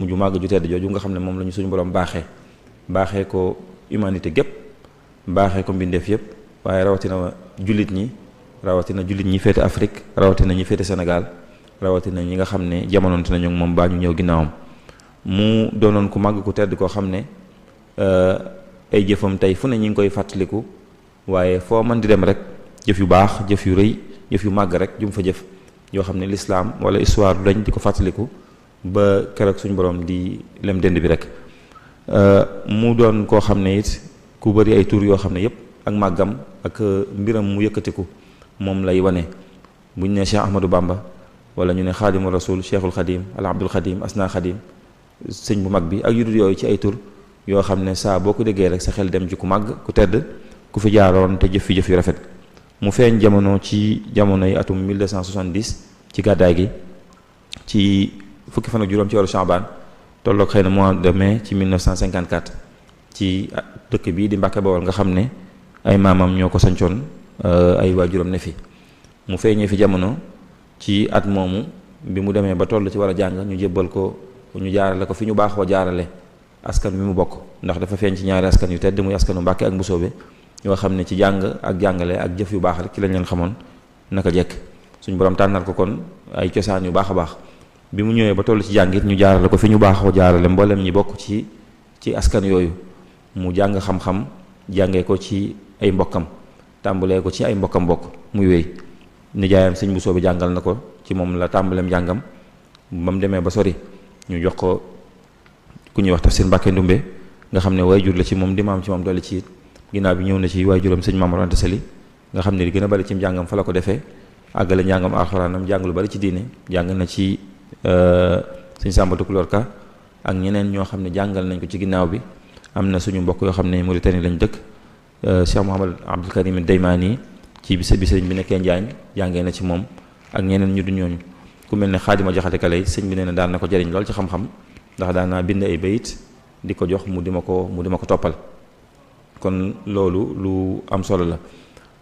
ju màgg ju tedd jooju nga xam ne moom la ñu suñu borom baaxee ko humanité gépp baaxee ko mbindeef yëpp waaye rawatina jullit ñi féete Afrique rawatina ñi féete Sénégal rawatina ñi nga xam ne jamonoonte nañu moom baa ñu ñëw ginnaawam mu doonoon ku màgg ku tedd koo xam ne ay jëfam tey fu ne ñi ngi koy fàttaliku waaye foo mën di dem rek jëf yu baax jëf yu rëy jëf yu màgg rek jum fa jëf yoo xam ne l'islam wala histoire du dañ di ko fàttaliku ba keroog suñu borom di lem dend bi rek mu doon koo xam ne it ku bëri ay tur yoo xam ne yëpp ak màggam ak mbiram mu yëkkatiku moom lay wane buñ ne Cheikh Ahmadou Bamba wala ñu ne xaadimu rasul cheikhul xadim al abdul xadim asna xadim sëñ bu mag bi ak yu dul yooyu ci ay tur yoo xam ne saa boo ko déggee rek sa xel dem ci ku màgg ku tedd ku fi jaaroon te jëf fi jëf yu rafet mu feeñ jamono ci jamonoy atum 1270 ci gàddaay gi ci fukki fan ak juróom ci weeru Shaabaan tolloog xëy na mois de mai ci 1954 ci dëkk bii di Mbàkke Bawol nga xam ne ay maamam ñoo ko sancoon ay waajuram ne fi mu feeñee fi jamono ci at moomu bi mu demee ba toll ci war a jàng ñu jébbal ko ñu jaarale ko fi ñu baaxoo jaarale askan wi mu bokk ndax dafa feeñ ci ñaari askan yu tedd muy askanu Mbàkke ak Mbusoobe ñoo xam ne ci jàng ak jàngale ak jëf yu baax rek ci lañ leen xamoon naka jekk suñu borom tànnal ko kon ay cosaan yu baax a baax bi mu ñëwee ba toll ci jàngit ñu jaarale ko fi ñu baaxoo jaarale mboolem ñi bokk ci askan yooyu mu jàng xam-xam jàngee ko ci ay mbokkam tàmbalee ko ci ay mbokkam bokk muy wéy nijaayam sëñ Bousso bi jàngal na ko ci moom la tàmbaleem jàngam ba mu demee ba sori ñu jox ko ku ñuy wax Tafsir Mbàkke Ndumbe nga xam ne waajur la ci moom di maam ci moom dolli ci it ginnaaw bi ñëw na ci waajuram sëñ Maam Mor Anta Sali nga xam ne li gën a bari ci njàngam fa la ko defee àggale njàngam alxuraanam jàng lu bari ci diine jàng na ci sëñ Sàmba Tukulóor Ka ak ñeneen ñoo xam ne jàngal nañ ko ci ginnaaw bi am na suñu mbokk yoo xam ne Mauritanie lañ dëkk Cheikh Mouhamad Abdul Karim Daymaani ci bi sëriñ bi nekkee Njaañ jàngee na ci moom ak ñeneen ñu du ñooñu ku mel ne Xaadima Jaxate Kala sëñ bi nee na daan na ko jëriñ lool ci xam-xam ndax daan naa bind ay bayit di ko jox mu di ma ko toppal kon loolu lu am solo la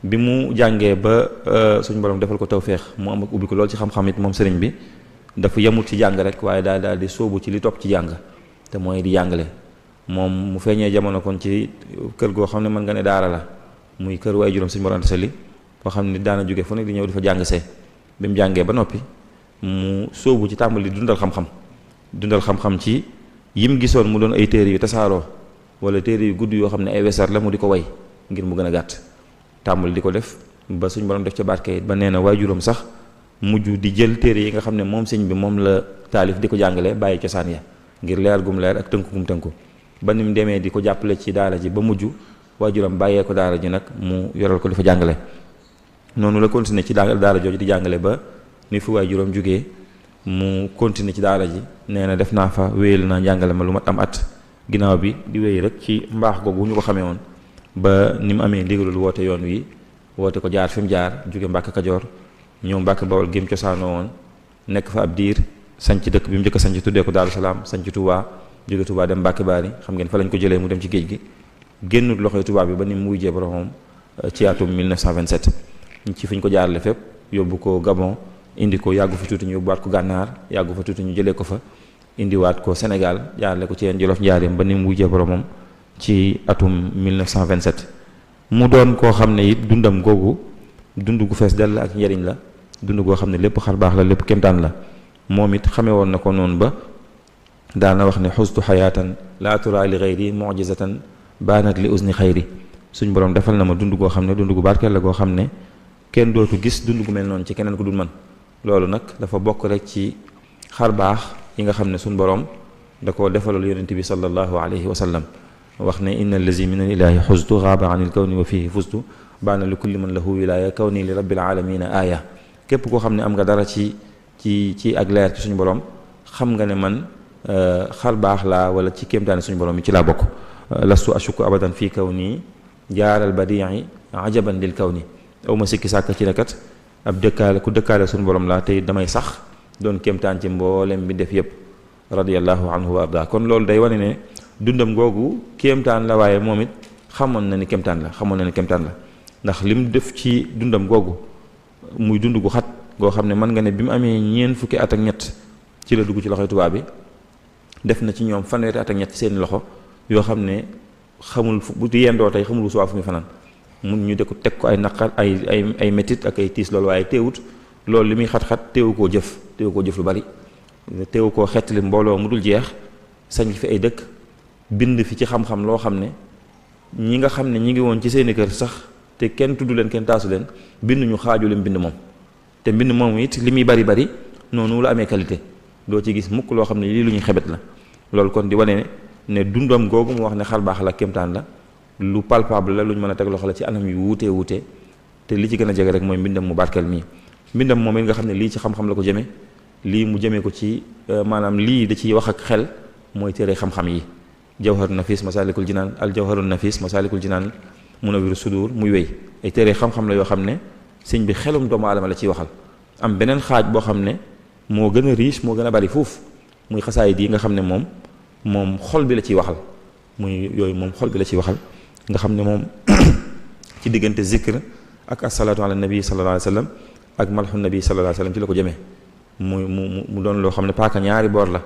bi mu jàngee ba suñu borom defal ko tawféex mu am ak ubbi ko lool ci xam-xam it moom sëriñ bi dafa yemut ci jàng rek waaye daal di sóobu ci li topp ci jàng te mooy di jàngale moom mu feeñee jamono kon ci kër goo xam ne mën nga ne daara la muy kër waay juróom sëñ Mor Anta Sali foo xam ne daana jóge fu nekk di ñëw di fa jàng see bi mu jàngee ba noppi mu sóobu ci tàmbali dundal xam-xam ci yim gisoon mu doon ay téere yu tasaaroo wala téere yu gudd yoo xam ne ay wesar la mu di ko way ngir mu gën a gàtt tàmbali di ko def ba suñ borom def ca barke ba nee na waajuram sax mujj di jël téere yi nga xam ne moom sëñ bi moom la taalif di ko jàngale bàyyi cosaan ya ngir leer gum leer ak tënku gum tënku ba ni mu demee di ko jàppale ci daara ji ba mujj waajuram bàyyee ko daara ji nag mu yoral ko di fa jàngale noonu la continuer ci daara jooju di jàngale ba ni fi waajuram jógee mu continuer ci daara ji nee na def naa fa wéyal naa jàngale ma lu mat am at ginnaaw bi di wéy rek ci mbaax googu ñu ko xamee woon ba ni mu amee ndigalul woote yoon wi woote ko jaar fi mu jaar jóge Mbàkke Kajoor ñëw Mbàkke Bawol gém cosaanoo woon nekk fa ab diir sanc dëkk bi mu njëkk a sanc tuddee ko Daaru Salaam sanc Touba jóge Touba dem Mbàkke Baari xam ngeen fa lañ ko jëlee mu dem ci géej gi génnut loxoy Touba bi ba ni mu wujjee boromam ci atum 1927 ci fi ñu ko jaarale fépp yóbbu ko Gabon indi ko yàggu fa tuuti ñu yóbbuwaat ko Gànnaar yàggu fa tuuti ñu jëlee ko fa indiwaat ko Sénégal jaarale ko ci yeen Jolof Njaaréem ba ni mu wujjee boromam ci atum 1927 mu doon koo xam ne it dundam googu dund gu fees dell ak njariñ la dund goo xam ne lépp xar baax la lépp kémtaan la moom it xamee woon na ko noonu ba daana wax ne xustu xayaatan laa tura li xayri mujizatan baanat li usni xayri suñ borom defal na ma dund goo xam ne dund gu barkeel la goo xam ne kenn dootu gis dund gu mel noonu ci keneen ku dul man loolu nag dafa bokk rek ci xar baax yi nga xam ne suñ borom da koo defalal yonent bi sallallahu alayhi wa sallam wax ne inna allazi min al ilahi xustu xaaba an il kawni wa fihi fustu baana li kulli man lahu wilaya kawni li rabbil alamina aaya képp koo xam ne am nga dara ci ak leer ci suñu borom xam nga ne man xar baax laa wala ci kéemtaani suñu borom yi ci laa bokk lastu ashuku abadan fii kawni jaaral badii ajaban lil kawni aw ma sikki sàkk ci nekat ab dëkkaale suñu borom laa tey damay sax doon kéemtaan ci mboolem bi def yépp radiyallahu anhu wa arda kon loolu day wane ne dundam googu kéemtaan la waaye moom it xamoon na ni kéemtaan la ndax lim def ci dundam googu muy dund gu xat goo xam ne mën nga ne bi mu amee ñeent fukki at ak ñett ci la dugg ci loxoy tubaab bi def na ci ñoom fanweeri at ak ñett seeni loxo yoo xam ne xamul bu yendoo tey xamul bu subaa fu muy fanaan mun ñu de ko teg ko ay naqar ay métit ak ay tiis loolu waaye teewut loolu li muy xat-xat teewu koo jëf lu bari teewu koo xettali mbooloo mu dul jeex sañ fi ay dëkk bind fi ci xam-xam loo xam ne ñi nga xam ne ñi ngi woon ci seeni kër sax te kenn tudd leen kenn taasu leen bind ñu xaaju leen bind moom te mbind moom it li muy bari noonu la amee qualité doo ci gis mukk loo xam ne lii lu ñuy xebet la loolu kon di wane ne dundam googu mu wax ne xar baax la kéemtaan la lu palpable la lu ñu mën a teg loxo la ci anam yu wuute te li ci gën a jege rek mooy mbindam mu barkeel mii mbindam moom it nga xam ne lii ci xam-xam la ko jëme lii mu jëmee ko ci maanaam lii da ciy wax ak xel mooy téere xam-xam yi jawharun nafis masalikul jinaan al jawharun nafis masalikul jinaan munawwirus sudur muy wéy ay téere xam-xam la yoo xam ne sëñ bi xelum doomu aadama la ciy waxal am beneen xaaj boo xam ne moo gën a riche moo gën a bari foofu muy xasaayid yi nga xam ne moom xol bi la ciy waxal muy yooyu moom xol bi la ciy waxal nga xam ne moom ci diggante zikr ak asalaatu ala nabi sallallahu alayhi wa sallam ak malxu nabi sallallahu alayhi wa sallam ci la ko jëmee mu doon loo xam ne paaka ñaari boor la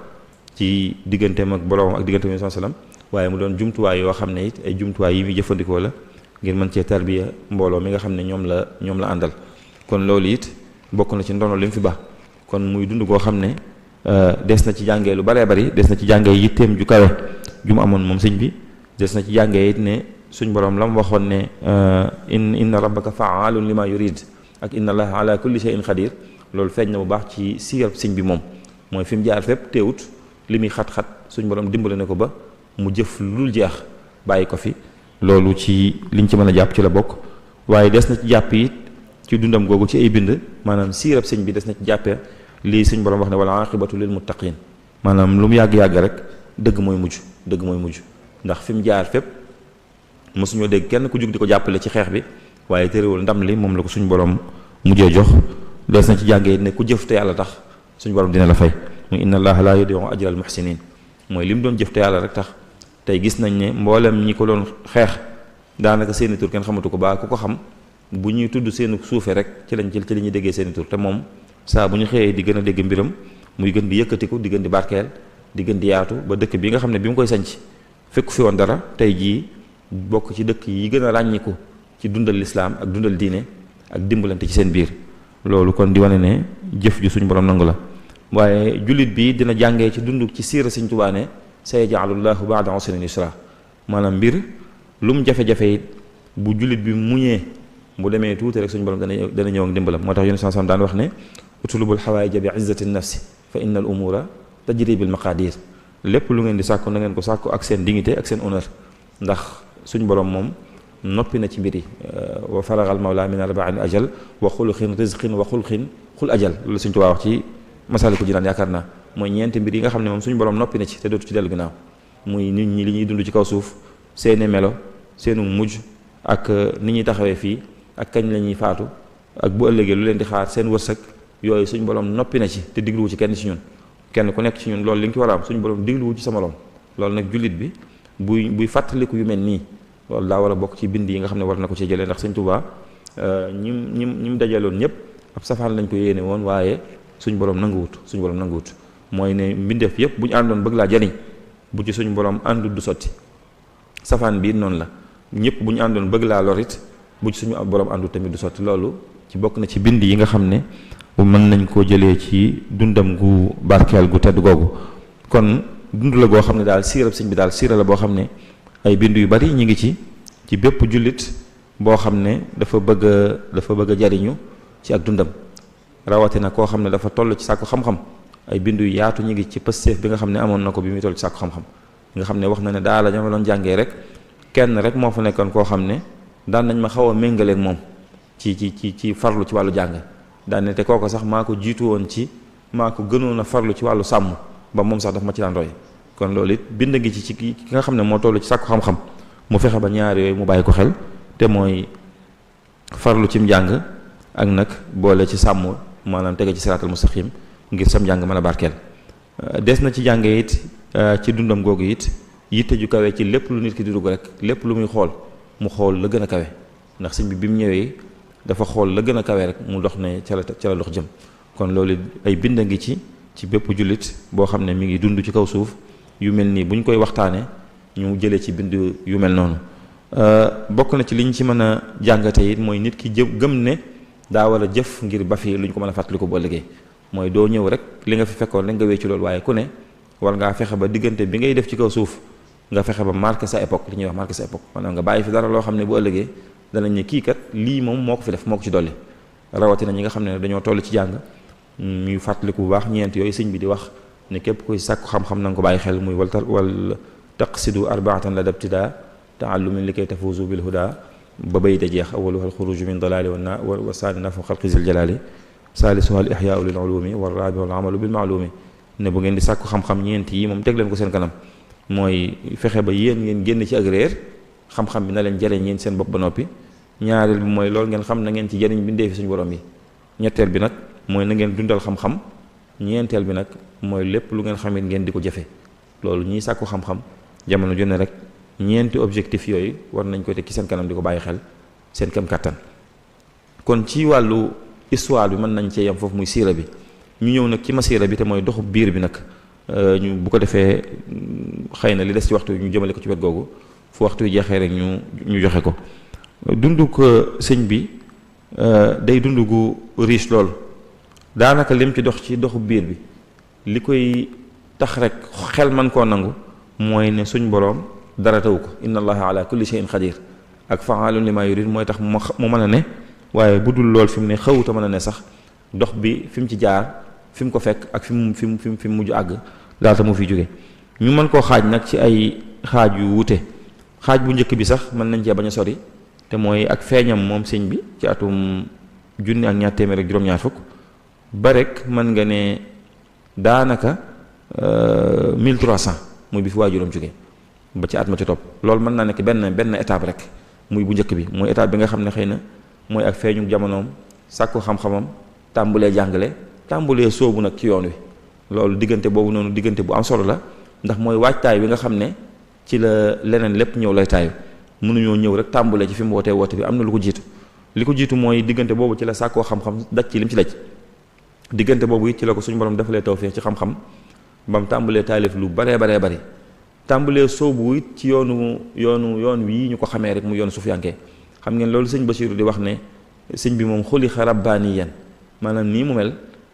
ci digganteem ak boroomam ak digganteem sallallahu alayhi wa sallam waaye mu doon jumtuwaay yoo xam ne it ay jumtuwaay yi muy jëfandikoo la ngir mën cee tarbiya mbooloo mi nga xam ne ñoom la àndal kon loolu it bokk na ci ndono li mu fi baax kon muy dund goo xam ne des na ci jàngee lu baree bari des na ci jàngee yitteem ju kawe ju mu amoon moom sëñ bi des na ci jàngee it ne suñ borom la mu waxoon ne inna rabbaka faalun lima yurid ak inna allaha ala kulli shay'in qadir loolu feeñ na bu baax ci siirab sëñ bi moom mooy fi mu jaar fépp teewut li muy xat-xat suñ borom dimbale na ko ba mu jëf lu dul jeex bàyyi ko fi loolu ci liñ ci mën a jàpp ci la bokk waaye des na ci jàpp it ci dundam googu ci ay bind maanaam siirab sëñ bi des na ci jàppee lii suñ borom wax ne wala aqibatu lil muttaqin maanaam lu mu yàgg-yàgg rek dëgg mooy mujj ndax fi mu jaar fépp mosuñoo dégg kenn ku jug di ko jàppale ci xeex bi waaye terewul ndam li moom la ko suñ borom mujjee jox des na ci jàngee ne ku jëf te yàlla tax suñ borom dina la fay muy inna allaha la yudiu ajral muhsinin mooy li mu doon jëf te yàlla rek tax tey gis nañ ne mboolem ñi ko doon xeex daanaka seeni tur kenn xamatu ko baa ku ko xam bu ñuy tudd seenu suufe rek ci la ñuy déggee seeni tur te moom saa bu ñu xëyee di gën a dégg mbiram muy gën di yëkkatiku di gën di barkeel di gën di yaatu ba dëkk bi nga xam ne bi mu koy sanc fekku fi woon dara tey jii bokk ci dëkk yi gën a ràññiku ci dundal lislaam ak dundal diine ak dimbalante ci seen biir loolu kon di wane ne jëf ju suñu borom nangu la waaye jullit bi dina jàngee ci dund ci siira Sëñ Tuubaa ne sayaj'alullahu ba'da usrin yusra maanaam mbir lu mu jafe-jafe it bu jullit bi muñee bu demee tuuti rek suñu borom dana ñëw ak dimbalam moo tax Yonent sallallahu alayhi wasallam daan wax ne utlubul hawaa'ija bi izzati nafsi fa innal umura tajri bil maqadir lépp lu ngeen di sàkku na ngeen ko sàkku ak seen dignité ak seen honneur ndax suñ borom moom noppi na ci mbir yi wa faragal mawla min arba'in ajal wa xuluxin rizqin wa xulxin xul ajal loolu suñ Tuubaa wax ci Masaalikul Jinaan yaakaar naa mooy ñeenti mbir yi nga xam ne moom suñu borom noppi na ci te dootu ci dellu ginnaaw muy nit ñi li ñuy dund ci kaw suuf seeni melo seenu mujj ak ni ñuy taxawee fii ak kañ la ñuy faatu ak bu ëllëgee lu leen di xaar seen wërsëg yooyu suñu borom noppi na ci te digluwu ci kenn ci ñun kenn ku nekk ci ñun loolu li nga ci war a am suñu borom digluwu ci sa morom loolu nag jullit bi buy fàttaliku yu mel nii loolu daa war a bokk ci bind yi nga xam ne war na ko ci jëlee ndax Sëñ Tuubaa ñim dajaloon ñëpp ab safaan lañ ko yéene woon waaye suñu borom nanguwut mooy ne mbindeef yëpp bu ñu àndoon bëgg laa jariñ bu ci suñu borom àndul du sotti safaan bii noonu la ñëpp bu ñu àndoon bëgg laa lorit bu ci suñu borom àndul tamit du sotti loolu ci bokk na ci bind yi nga xam ne mën nañ koo jëlee ci dundam gu barkeel gu tedd googu kon dund la goo xam ne daal siirab sëñ bi daal siira la boo xam ne ay bind yu bari ñu ngi ci bépp jullit boo xam ne dafa bëgg a jariñu ci ak dundam rawatina koo xam ne dafa toll ci sàkku xam-xam ay bind yu yaatu ñu ngi ci pësteef bi nga xam ne amoon na ko bi muy toll ci sàkku xam-xam nga xam ne wax na ne daal la ñoo doon jàngee rek kenn rek moo fa nekkoon koo xam ne daan nañ ma xaw a méngaleeg moom ci farlu ci wàllu jàng daan ne te kooko sax maa ko jiitu woon maa ko gënoon a farlu ci wàllu sàmm ba moom sax daf ma ci daan roy kon loolu it bind ngi ci ki nga xam ne moo toll ci sàkku xam-xam mu fexe ba ñaar yooyu mu bàyyi ko xel te mooy farlu cim njàng ak nag boole ci sàmm maanaam tege ci siraatal mustaqim ngir sam njàng mën a barkeel des na ci jànge it ci dundam googu it yitte ju kawe ci lépp lu nit ki di dugg rek lépp lu muy xool mu xool la gën a kawe ndax sëñ bi mu ñëwee dafa xool la gën a kawe rek mu dox ne ca la dox jëm kon loolu ay bind ngi ci bépp jullit boo xam ne mi ngi dund ci kaw suuf yu mel nii bu ñu koy waxtaanee ñu jëlee ci bind yu mel noonu. bokk na ci liñ ci mën a jàngate it mooy nit ki gëm ne daa war a jëf ngir ba fi lu ñu ko mën a fàttaliku bu ëllëgee mooy doo ñëw rek li nga fi fekkoon rek nga wéy ci loolu waaye ku ne war ngaa fexe ba diggante bi ngay def ci kaw suuf nga fexe ba marqué sa époque li ñuy wax marqué sa époque maanaam nga bàyyi fi dara loo xam ne bu ëllëgee danañ ne kii kat lii moom moo ko fi def moo ko ci dolli rawatina ñi nga xam ne dañoo toll ci jàng ñuy fàttaliku bu baax ñeent yooyu sëñ bi di wax ne képp kuy sàkku xam-xam na nga ko bàyyi xel muy wal taqsidu arbaatan la dabtida taallumin li kay tafuzu bil huda ba bay da jeex awaluha alxuruju min dalali wa saani nafu xalqi zil jalali saalisuha al ihyaau lil ulumi wa rabiu al amalu bil maalumi ne bu ngeen di sàkku xam-xam ñeent yi moom teg leen ko seen kanam mooy fexe ba yéen ngeen génn ci ak réer xam-xam bi na leen jëriñ yéen seen bopp ba noppi ñaareel bi mooy loolu ngeen xam na ngeen ci jëriñ bindee fi suñu borom yi ñetteel bi nag mooy na ngeen dundal xam-xam ñeenteel bi nag mooy lépp lu ngeen xamit ngeen di ko jëfe loolu ñiy sàkku xam-xam jamono junne rek ñeenti objectif yooyu war nañ ko teg ci seen kanam di ko bàyyi xel seen kam kàttan kon ci wàllu histoire bi mën nañ cee yam foofu muy siira bi ñu ñëw nag ci masiira bi te mooy doxu biir bi nag ñu bu ko defee xëy na li des ci waxtu ñu jëmale ko ci wet googu fu waxtu wi jeexee rek ñu joxe ko dundu ko sëñ bi day dund gu riche lool daanaka lim ci dox ci doxu biir bi li koy tax rek xel man koo nangu mooy ne suñ boroom dara taw ko inna allaha ala kulli shay'in qadir ak fa'aalun lima yurid mooy tax mu mën a ne waaye bu dul lool fi mu ne xawuta mën a ne sax dox bi fi mu ci jaar fi mu ko fekk ak fi mu mujj àgg laata mu fi jóge ñu mën koo xaaj nag ci ay xaaj yu wuute xaaj bu njëkk bi sax mën nañ cee bañ a sori te mooy ak feeñam moom sëñ bi ci atum junni ak ñaar téeméer ak juróom-ñaar fukk ba rek mën nga ne daanaka 1300 muy bi fi waajuram jóge ba ci at ma ci topp loolu mën naa nekk benn étape rek muy bu njëkk bi mooy étape bi nga xam ne xëy na mooy ak feeñu jamonoom sàkku xam-xamam tàmbulee jàngale tàmbulee soobu nag ci yoon wi loolu diggante boobu noonu diggante bu am solo la ndax mooy waajtaay bi nga xam ne ci la leneen lépp ñëw lay taayu mënuñoo ñëw rek tàmbulee ci fi mu wootee woote bi am na lu ko jiitu li ko jiitu mooy diggante boobu ci la sàkkoo xam-xam daj ci lim ci daj diggante boobu it ci la ko suñu borom defalee tawfeex ci xam-xam ba mu tàmbulee taalif lu baree bari tàmbulee soobu it ci yoon wii ñu ko xamee rek mu yoonu sufiyanke xam ngeen loolu sëñ Basiru di wax ne sëñ bi moom xuliqa rabbaaniyan maanaam nii mu mel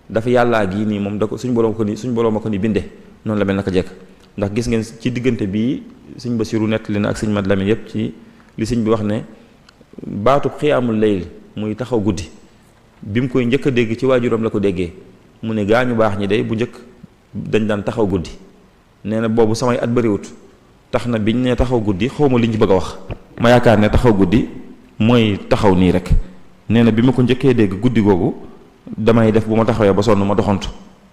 dafa yàllaa gi nii moom da ko suñu borom a ko ni binde noonu la mel naka jekk ndax gis ngeen ci diggante bii sëñ Basiru nettali na ak sëñ Mad Lamin yépp ci li sëñ bi wax ne baatub xiyaamul layl muy taxaw guddi bi mu koy njëkk a dégg ci waajuram la ko déggee mu ne gaa ñu baax ñi day bu njëkk dañ daan taxaw guddi nee na boobu samay at bëriwut tax na biñ ne taxaw guddi xawma liñ ci bëgg a wax ma yaakaar ne taxaw guddi mooy taxaw nii rek nee na bi ma ko njëkkee dégg guddi googu damay def bu ma taxawee ba sonn ma doxantu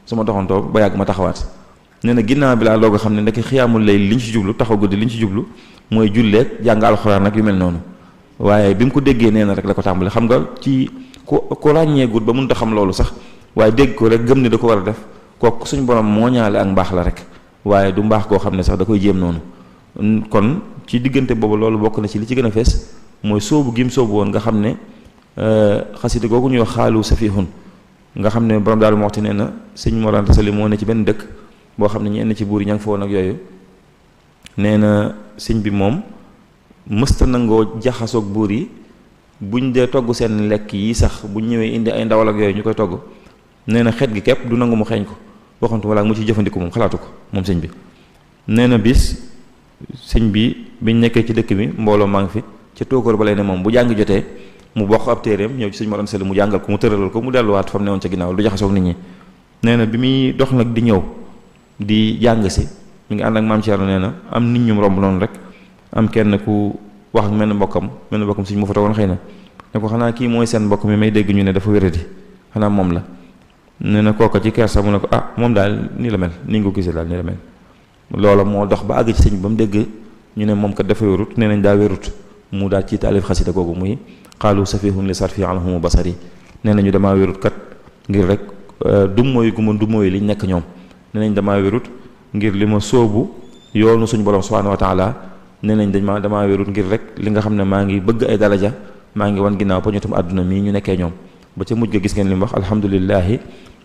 su ma doxantoo ba yàgg ma taxawaat nee na ginnaaw bi laa doog a xam ne ndekk xiyaamul lay liñ ci jublu taxaw guddi liñ ci jublu mooy julleeg jàng alxuraan nag yu mel noonu waaye bi mu ko déggee nee na rek la ko tàmbale xam nga ci ku ràññee gut ba mënut a xam loolu sax waaye dégg ko rek gëm ne da ko war a def kooku suñ borom moo ñaale ak mbaax la rek waaye du mbaax koo xam ne sax da koy jéem noonu kon ci diggante boobu loolu bokk na ci li ci gën a fees mooy sóobu gim sóobu woon nga xam ne xasida googu ñuy wax xaalu safihun nga xam ne borom daal moo waxti nee na sëñ Mor Anta Sali moo ne ci benn dëkk boo xam ne ñenn ci buur yi ña ngi fa woon ak yooyu nee na sëñ bi moom mësta nangoo jaxasoog buur yi buñ dee togg seen lekk yi sax buñ ñëwee indi ay ndawal ak yooyu ñu koy togg nee na xet gi képp du nangu mu xeeñ ko waxantu wala mu ci jëfandiku moom xalaatu ko moom sëñ bi nee na bis sëñ bi biñ nekkee ci dëkk bi mbooloo maa ngi fi ca tóokóor ba lay ne moom bu jàng jotee mu bokk ab téeréem ñëw ci sëñ Mor Anta Sali mu jàngal ko mu tëralal ko mu delluwaat fa mu newoon ca ginnaaw du jaxasoog nit ñi nee na bi muy dox nag di ñëw di jàng si mi ngi ànd ak maam Thierno nee na am nit ñu romb noonu rek am kenn ku wax ak menn mbokkam sëñ mu fa toogoon xëy na ne ko xanaa kii mooy seen mbokk mi may dégg ñu ne dafa wéradi xanaa moom la nee na kooka ci kersa mu ne ko moom daal nii la mel ni nga ko gisee daal nii la mel loola moo dox ba àgg ci sëñ ba mu dégg ñu ne moom kat dafa wérut nee nañ daa wérut mu daal ci taalif xasida googu muy xaalu safihun li sarfi anhumu basari nee nañu damaa wérut kat ngir rek du mooy gu ma du mooy liñ nekk ñoom nee nañ damaa wérut ngir li ma sóobu yoonu suñu borom subhanahu wa taala nee nañ damaa wérut ngir rek li nga xam ne maa ngi bëgg ay daraja maa ngi wan ginnaaw poñatum àdduna mii ñu nekkee ñoom ba ca mujj ga gis ngeen li mu wax alhamdulillahi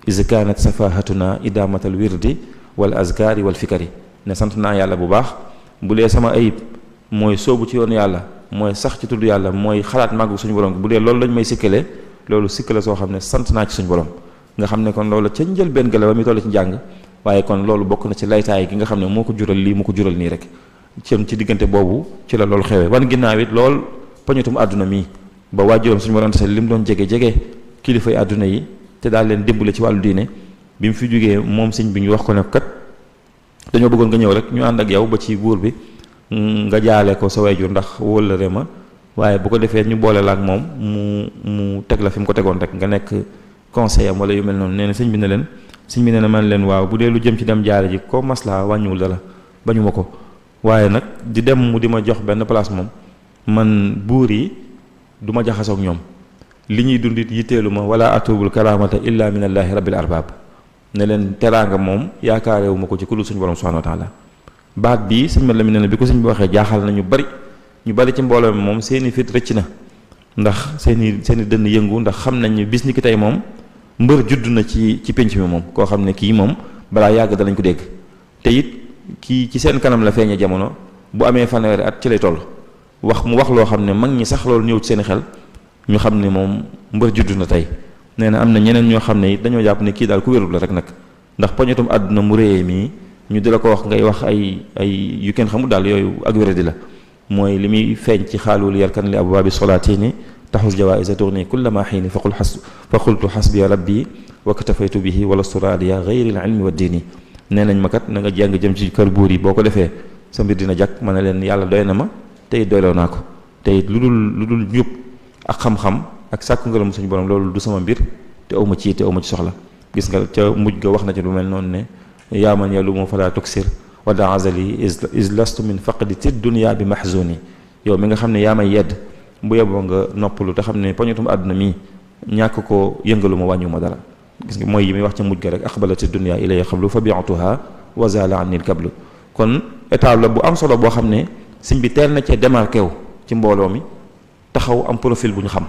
is kanat safahatuna idamatal wirdi wal azkari wal fikari ne sant naa yàlla bu baax bu dee sama ayib mooy soobu ci yoonu yàlla mooy sax ci tudd yàlla mooy xalaat màggu suñu borom bu dee loolu lañ may sikkalee loolu sikkale soo xam ne sant naa ci suñu borom nga xam ne kon loolu ca njëlbéen ga la ba muy toll ci njàng waaye kon loolu bokk na ci laytaay gi nga xam ne moo ko jural lii mu ko jural nii rek ci diggante boobu ci la loolu xewee wan ginnaaw it lool pañutum àdduna mii ba waajuram suñu borom li mu doon jege kilifay àdduna yi te daal leen dimbale ci wàllu diine bi mu fi jógee moom sëñ bi ñu wax ko ne kat dañoo bëggoon nga ñëw rek ñu ànd ak yow ba ci buur bi nga jaale ko sa waajur ndax wóllëre ma waaye bu ko defee ñu boole la ak moom mu teg la fi mu ko tegoon rek nga nekk conseiller am wala yu mel noonu nee na sëñ bi ne na man leen waaw bu dee lu jëm ci dem jaale ji ko maslaa wàññiwul dara bañu ma ko waaye nag di dem mu di ma jox benn place moom man buur yi du ma jaxasoog ñoom li ñuy dundit yitteelu ma wala atubul karamata illa min allahi rabbil arbab ne leen teraanga moom yaakaarewu ma ko ci ku dul suñu borom subhanahu wa taala baat bii sëñ la mi ne bi ko sëñ bi waxee jaaxal na ñu bari ci mbooloo mi moom seeni fit rëcc na ndax seeni dënn yëngu ndax xam nañ bis ni ki tey moom mbër judd na ci pénc mi moom koo xam ne kii moom balaa yàgg danañ ko dégg te it kii ci seen kanam la feeñe jamono bu amee fanweeri at ci lay toll mu wax loo xam ne mag ñi sax loolu ñëw ci seen xel ñu xam ne moom mbër judd na tey nee na am na ñeneen ñoo xam ne it dañoo jàpp ne kii daal ku wérul la rek nag ndax poñetum àdduna mu réyee mii ñu di la ko wax ngay wax ay yu kenn xamul daal yooyu ak wéradi la mooy li muy feeñ ci xaalul yarkan li abwaabi solaatini taxus jawaïsa tourni kullama xiini fa qultu xasbiya rabbi wa katafaytu bihi wala suraadiya gayri l ilmi wa diini nee nañ ma kat na nga jàng jëm ci kër buur yi boo ko defee sa mbir dina jàkk ma ne leen yàlla doy na ma te it doyloo naa ko te it lu dul njub ak xam-xam ak sàkku ngërëm suñu borom loolu du sama mbir te awma ci soxla gis nga ca mujj ga wax na ci lu mel noonu ne yaa man yalumu fala tuksir wada azali is lastu min faqdi ti dunia bi mahzuni yow mi nga xam ne yaa may yedd bu yeboo nga noppalu te xam ne poñutum àdduna mi ñàkk ko yëngalu ma wàññu ma dara gis nga mooy yi muy wax ca mujj ga rek aqbalati dunia ilaya xablu fa biatuha wa zala anil kablu kon état la bu am solo boo xam ne sëñ bi teel na cee démarqué wu ci mbooloo mi taxaw am profil bu ñu xam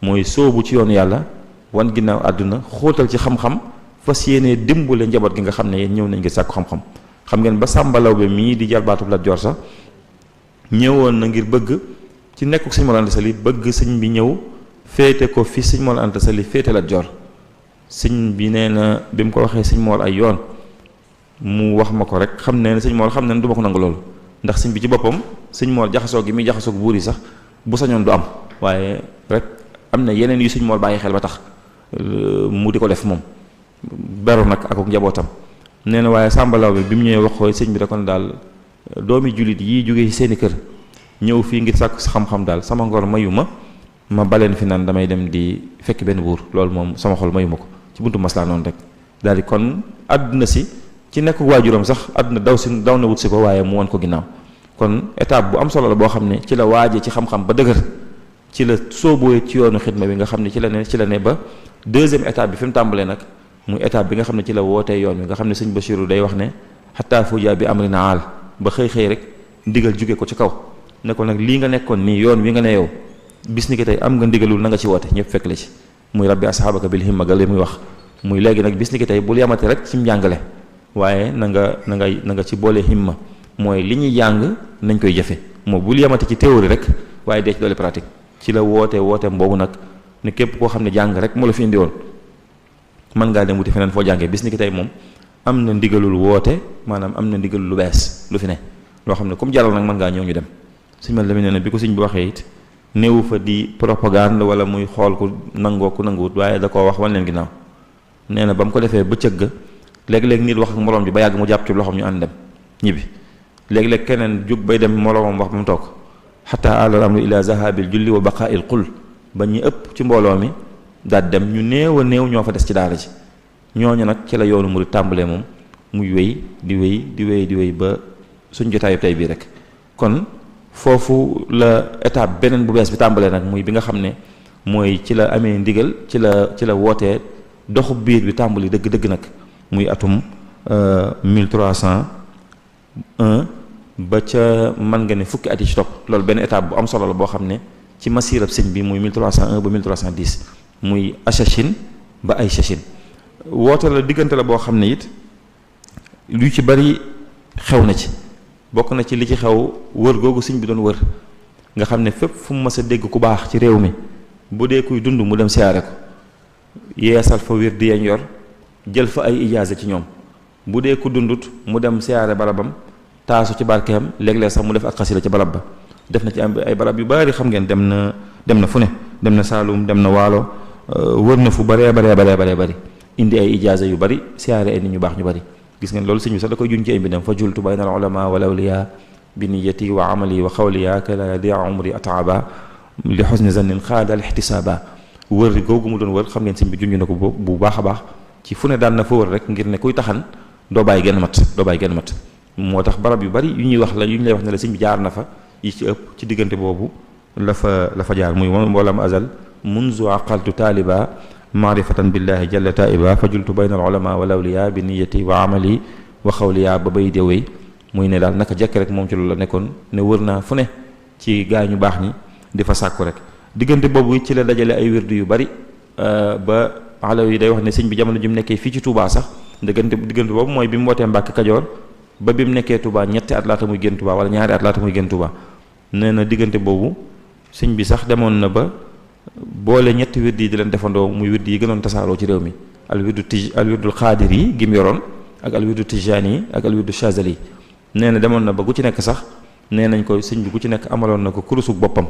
mooy sóobu ci yoonu yàlla wan ginnaaw àdduna xóotal ci xam-xam fas yéenee dimbale njaboot gi nga xam ne yéen ñëw nañ ngir sàkku xam-xam xam ngeen ba Sàmba Lawbe mii di jarbaatub Lat Joor sax ñëwoon na ngir bëgg ci nekkuk sëñ Mor Anta Sali bëgg sëñ bi ñëw féete ko fi sëñ Mor Anta Sali féete Lat Joor sëñ bi nee na bi mu ko waxee sëñ Mor ay yoon mu wax ma ko rek xam ne sëñ Mor xam ne du ma ko nangu loolu ndax sëñ bi ci boppam sëñ Mor jaxasoo gi muy jaxasoo buur yi sax bu sañoon du am waaye rek am na yeneen yu sëñ Mor bàyyi xel ba tax mu di ko def moom beru nag ak njabootam nee na waaye Sàmba Lawbe bi mu ñëwee wax ko sëñ bi da kon daal doomi jullit yii jógee ci seeni kër ñëw fii ngir sàkku xam-xam daal sama ngor mayu ma baleen fi naan damay dem di fekk benn buur loolu moom sama xol mayu ma ko ci buntu maslaa noonu rek daal di kon àdduna si ci nekk waajuram sax àdduna daw na wut si ko waaye mu won ko ginnaaw kon étape bu am solo la boo xam ne ci la waajee ci xam-xam ba dëgër ci la sooboo ci yoonu xidma bi nga xam ne ci la ne ba deuxième étape bi fi mu tàmbalee nag muy étape bi nga xam ne ci la wootee yoon wi nga xam ne sëñ Bachirou day wax ne xataa fuja bi amri naal ba xëy rek ndigal jóge ko ci kaw ne ko nag lii nga nekkoon nii yoon wi nga ne yow bis ni ki tey am nga ndigalul na nga ci woote ñëpp fekk la ci muy rabbi asxaabaka bil himma gale muy wax muy léegi nag bis ni ki tey bul yamate rek ci njàngale waaye na nga ci boole himma mooy li ñuy jàng nañ koy jëfe moo bul yamate ci théorie rek waaye dee ci doole pratique ci la wooteem boobu nag ne képp koo xam ne jàng rek moo la fi indi woon mën ngaa dem wuti feneen foo jàngee bis ni ki tey moom am na ndigalul woote maanaam am na ndigalul lu bees lu fi ne loo xam ne comme jaral nag mën ngaa ñëw ñu dem suñ ma la mi ne bi ko sëñ bi waxee it néewu fa di propagande wala muy xool ku nangoo ku nanguwut waaye da koo wax wan leen ginnaaw nee na ba mu ko defee bëccëg ga léeg-léeg nit wax ak moroom bi ba yàgg mu jàpp ci loxoom ñu ànd dem ñibbi léeg-léeg keneen jug bay dem moroomam wax ba mu toog xataa alal amru ila zahabil julli wa baqaa'il qul ba ñu ëpp ci mbooloo mi daal dem ñu néew a néew ñoo fa des ci daara ji ñooñu nag ci la yoonu murid tàmbalee moom muy wéy di wéy ba suñ jotaayu tey bii rek kon foofu la étape beneen bu bees bi tàmbalee nag muy bi nga xam ne mooy ci la amee ndigal ci la wootee doxu biir bi tàmbali dëgg-dëgg nag muy atum 1301 ba ca mën nga ne fukki at yi ci topp loolu benn étape bu am solo la boo xam ne ci masirab sëñ bi muy 1301 ba 1310 muy Achachine ba ay Chachine woote la diggante la boo xam ne it lu ci bari xew na ci bokk na ci li ci xew wër googu sëñ bi doon wër nga xam ne fépp fu mu mës a dégg ku baax ci réew mi bu dee kuy dund mu dem siyaare ko yeesal fa wér di yañ yor jël fa ay ijaaza ci ñoom bu dee ku dundut mu dem siyaare barabam taasu ci barkeem léeg-léeg sax mu def ak xasida ci barab ba def na ci ay barab yu bari xam ngeen dem na fu ne dem na Saalum dem na Waalo wër na fu baree bari indi ay ijaaza yu bari siyaare ay nit ñu baax ñu bari gis ngeen loolu sëñ bi sax da koy juñ ci ay mbindam fa jultu bayna al ulama wal awliya bi niyati wa amali wa xawliya kala yadia umri ataaba li xusni zannin xaada al ihtisaaba wër googu mu doon wër xam ngeen sëñ bi junj na ko bu baax a baax ci fu ne daan na fa wër rek ngir ne kuy taxan doo bàyyi genn mat moo tax barab yu bari yu ñuy wax la yu ñu lay wax ne la sëñ bi jaar na fa yi ci ëpp ci diggante boobu la fa jaar muy mboolam azal munzu aqaltu taaliba maarifatan billahi jalla taiba fajultu bayna al ulama wal awliya bi niyati wa amali wa xawliya ba bay déwéy muy ne daal naka jekk rek moom ci loolu la nekkoon ne wër naa fu ne ci gaa ñu baax ñi di fa sàkku rek diggante boobu ci la dajale ay wirdu yu bari ba alaw yi day wax ne sëñ bi jamono ji mu nekkee fii ci Touba sax diggante boobu mooy bi mu wootee Mbàkke Kajoor ba bi mu nekkee Touba ñetti at laata muy génn Touba wala ñaari at laata muy génn Touba nee na diggante boobu sëñ bi sax demoon na ba boole ñetti wird yi di leen defandoo muy wird yi gënoon tasaaroo ci réew mi al wirdul xaadir yi gi mu yoroon ak al wirdu tijaan yi ak al wirdu chazali yi nee na demoon na ba gu ci nekk sax nee nañ ko sëñ bi gu ci nekk amaloon na ko kurusu boppam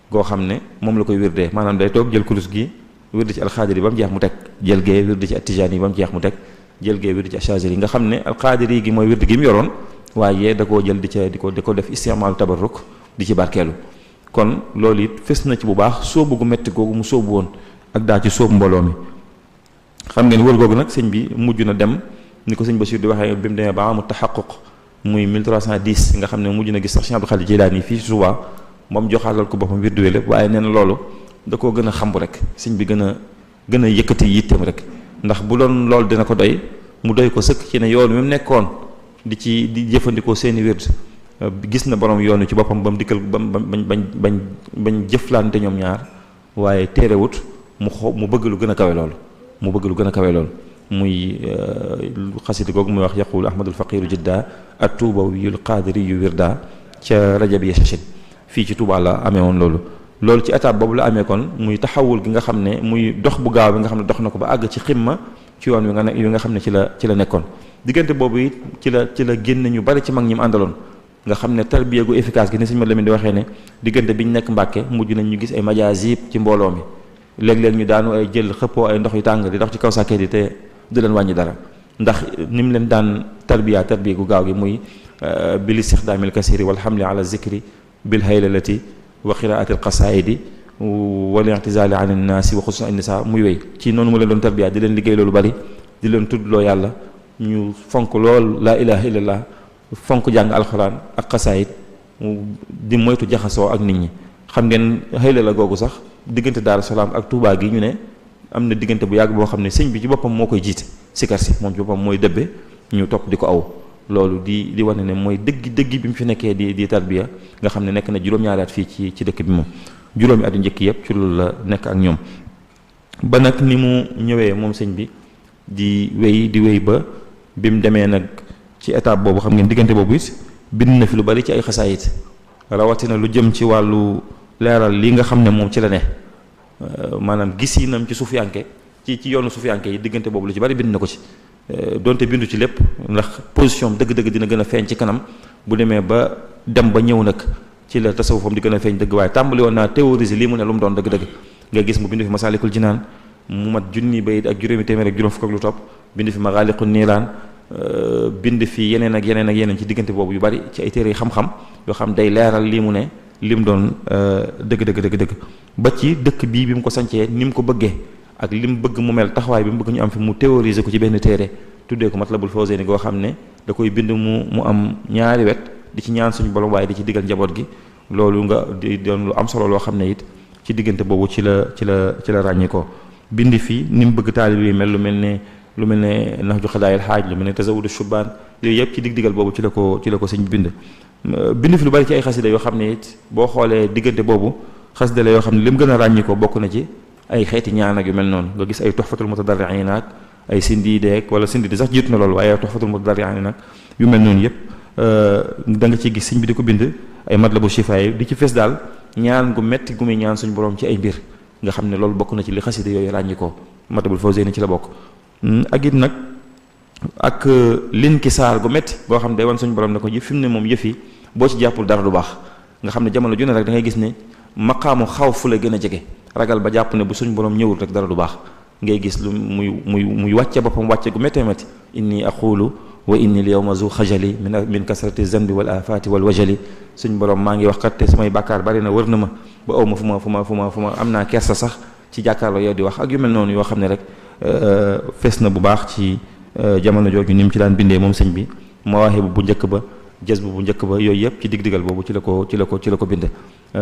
goo xam ne moom la koy wirdee maanaam day toog jël kurus gi wirdi ci al xaadir yi ba mu jeex mu teg jël gee wirdi ci al tijaan yi ba mu jeex mu teg jël gee wirdi ci al chazali yi nga xam ne al xaadir yi gi mooy wird gi mu yoroon waaye da koo jël di ko def istimaalu tabarruk di ci barkeelu kon loolu it fes na ci bu baax sóobu gu metti googu mu sóobu woon ak daa ci sóobu mbooloo mi xam ngeen wër googu nag sëñ bi mujj na dem ni ko sëñ Bachir di waxee bi mu demee ba amul taxaquq muy 1310 nga xam ne mujj na gis sax Cheikh Abdou Khadir Jilaani fii ci Touba moom joxaalal ko boppam wirdu lépp waaye nee na loolu da koo gën a xambu rek sëñ bi gën a yëkkati yitteem rek ndax bu doon loolu dina ko doy mu doy ko sëkk ci ne yoon mi mu nekkoon di jëfandikoo seeni wird gis na borom yoonu ci boppam ba mu dikkal bañ jëflante ñoom ñaar waaye téerewut mu bëgg lu gën a kawe loolu muy xasida googu muy wax yaqul ahmadul faqiru jidda at tuubawiyul qaadiriyu wirda ca rajab ya sachin fii ci Touba la amee woon loolu ci étape boobu la amee kon muy taxawul gi nga xam ne muy dox bu gaaw bi nga xam ne dox na ko ba àgg ci ximma ci yoon wi nga xam ne ci la nekkoon diggante boobu it ci la génn ñu bari ci mag ñi mu àndaloon nga xam ne tarbiya gu efficace gi ni sëñ Mat Lamin di waxee ne diggante bi ñu nekk Mbàkke mujj nañ ñu gis ay majaasib ci mbooloo mi léeg-léeg ñu daanu ay jël xëppoo ay ndox yu tàng di dox ci kaw sàkket yi te du leen wàññi dara ndax ni mu leen daan tarbiya gu gaaw gi muy bil istixdaamil kasiri wal hamli ala zikri bil haylalati wa qiraati al qasaidi wal i'tizali an innaasi wa xususan innisa muy wéy ci noonu mu leen doon tarbiya di leen liggéey loolu bari di leen tuddloo yàlla ñu fonk lool laa ilaha illallah fonk jàng alxuraan ak xasaayit di moytu jaxasoo ak nit ñi xam ngeen xëyla la googu sax diggante Daaru Salaam ak Touba gi ñu ne am na diggante bu yàgg boo xam ne sëñ bi ci boppam moo koy jiite sikar si moom ci boppam mooy dëbbe ñu topp di ko aw loolu di wane ne mooy dëgg bi mu fi nekkee di tarbiya nga xam ne nekk na juróom-ñaari at fii ci dëkk bi moom juróomi at yu njëkk yëpp ci loolu la nekk ak ñoom ba nag ni mu ñëwee moom sëñ bi di wéy ba bi mu demee nag ci étape boobu xam ngeen diggante boobu it bind na fi lu bari ci ay xasaayit rawatina lu jëm ci wàllu leeral li nga xam ne moom ci la ne maanaam gis yi nam ci suufiyanke ci yoonu suufiyanke yi diggante boobu lu ci bari bind na ko ci donte bindu ci lépp ndax position dëgg-dëgg dina gën a feeñ ci kanam bu demee ba dem ba ñëw nag ci la tasawufam di gën a feeñ dëgg waaye tàmbali woon naa théoriser lii mu ne lu mu doon dëgg-dëgg nga gis mu bind fi Masaalikul Jinaan mu mat junni bayit ak juróomi téeméer ak juróom fukk ak lu topp bind fi Magaaliqun Niiraan bind fi yeneen ak yeneen ci diggante boobu yu bari ci ay téere yi xam-xam yoo xam day leeral lii mu ne lim doon dëgg ba ci dëkk bii bi mu ko sancee ni mu ko bëggee ak lim bëgg mu mel taxawaay bi mu bëgg ñu am fi mu théoriser ko ci benn téere tuddee ko Matlabul Fawzayni goo xam ne da koy bind mu am ñaari wet di ci ñaan suñu borom waaye di ci digal njaboot gi loolu nga di doon lu am solo loo xam ne it ci diggante boobu ci la ràññee ko bind fi ni mu bëgg taalib yi mel lu mel ne Nahju Qadaa'il Haaj lu mel ne Tazawudu Shubaan yooyu yëpp ci digal boobu ci la ko sëñ bind fi lu bari ci ay xasida yoo xam ne it boo xoolee diggante boobu xasida la yoo xam ne lim gën a ràññi ko bokk na ci ay xeeti ñaan ak yu mel noonu nga gis ay Tuhfatul Mutadarri'in ak ay Sindiide wala Sindiide sax jiitu na loolu waaye Tuhfatul Mutadarri'in nag yu mel noonu yëpp da nga ciy gis sëñ bi di ko bind ay matlabu shifaay di ci fees daal ñaan gu metti gu muy ñaan suñu borom ci ay mbir nga xam ne loolu bokk na ci li xasida yooyu ràññi ko Matlabul Fawzayni ci la bokk. ak it nag ak lin ki saar gu metti boo xam ne day wan suñu borom ne ko fi mu ne moom yëf yi boo ci jàppul dara du baax nga xam ne jamono ju ne rek da ngay gis ne maqaamu xaw fu la gën a jege ragal ba jàpp ne bu suñu borom ñëwul rek dara du baax ngay gis lu muy wàcce boppam wàcce gu méttee métti inni aqulu wa inni al yawma zu xajali min kasrati zanbi wal afati wal wajali suñ borom maa ngi wax kat te samay bàkkaar bari na wër na ma ba aw ma fu ma am naa kersa sax ci jàkkaarloo yow di wax ak yu mel noonu yoo xam ne rek fees na bu baax ci jamono jooju ni mu ci daan bindee moom sëñ bi mawaahibu bu njëkk ba jazbu bu njëkk ba yooyu yëpp ci dig-digal boobu ci la ko bind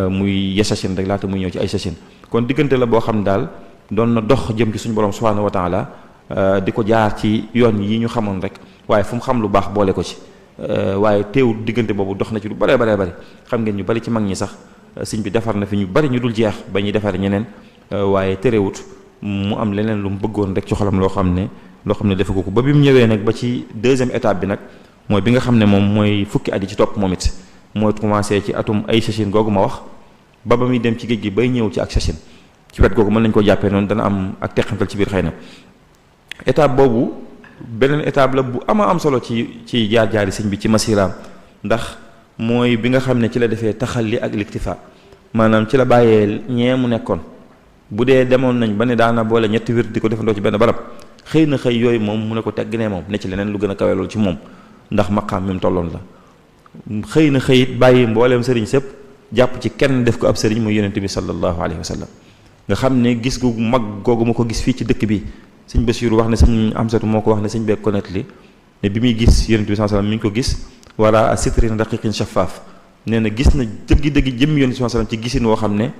muy yasashin rek laata muy ñëw ci ay sashin kon diggante la boo xam ne daal doon na dox jëm ci suñu borom subhanahu wa taala di ko jaar ci yoon yi ñu xamoon rek waaye fu mu xam lu baax boole ko ci waaye teewul diggante boobu dox na ci lu bare xam ngeen ñu bari ci mag ñi sax sëñ bi defar na fi ñu bari ñu dul jeex ba ñuy defar ñeneen waaye terewut mu am leneen lu mu bëggoon rek ci xolam loo xam ne defe ko ba bi mu ñëwee nag ba ci deuxième étape bi nag mooy bi nga xam ne moom mooy fukki at yi ci topp moom it mooy commencé ci atum ay sachin googu ma wax ba muy dem ci géej gi bay ñëw ci ak sachin ci wet googu mën nañ ko jàppee noonu dana am ak teqantal ci biir xëy na étape boobu beneen étape la bu am solo ci jaar-jaari sëñ bi ci masiraam ndax mooy bi nga xam ne ci la defee taxalli ak liktifa maanaam ci la bàyyee ñee mu nekkoon bu dee demoon nañ ba ne daana boole ñetti wird di ko defandoo ci benn barab xëy na xëy yooyu moom mu ne ko tegg ne moom ne ci leneen lu gën a kawe loolu ci moom ndax maqaam mi mu tolloon la xëy na xëyit bàyyi mbooleem sëriñ sëpp jàpp ci kenn def ko ab sëriñ muy yonente bi sallallahu alayhi wa sallam nga xam ne gis gu mag googu ma ko gis fii ci dëkk bi sëñ Basiiru wax ne sëñ Amsatu moo ko wax ne sëñ beeg ko nettali ne bi muy gis yonente bi sallallahu alayhi wa sallam mi ngi ko gis wala sitrin raqiqin shaffaaf nee na gis na dëggi jëm yonente bi sallallahu alayhi wa sallam ci gisin woo xam ne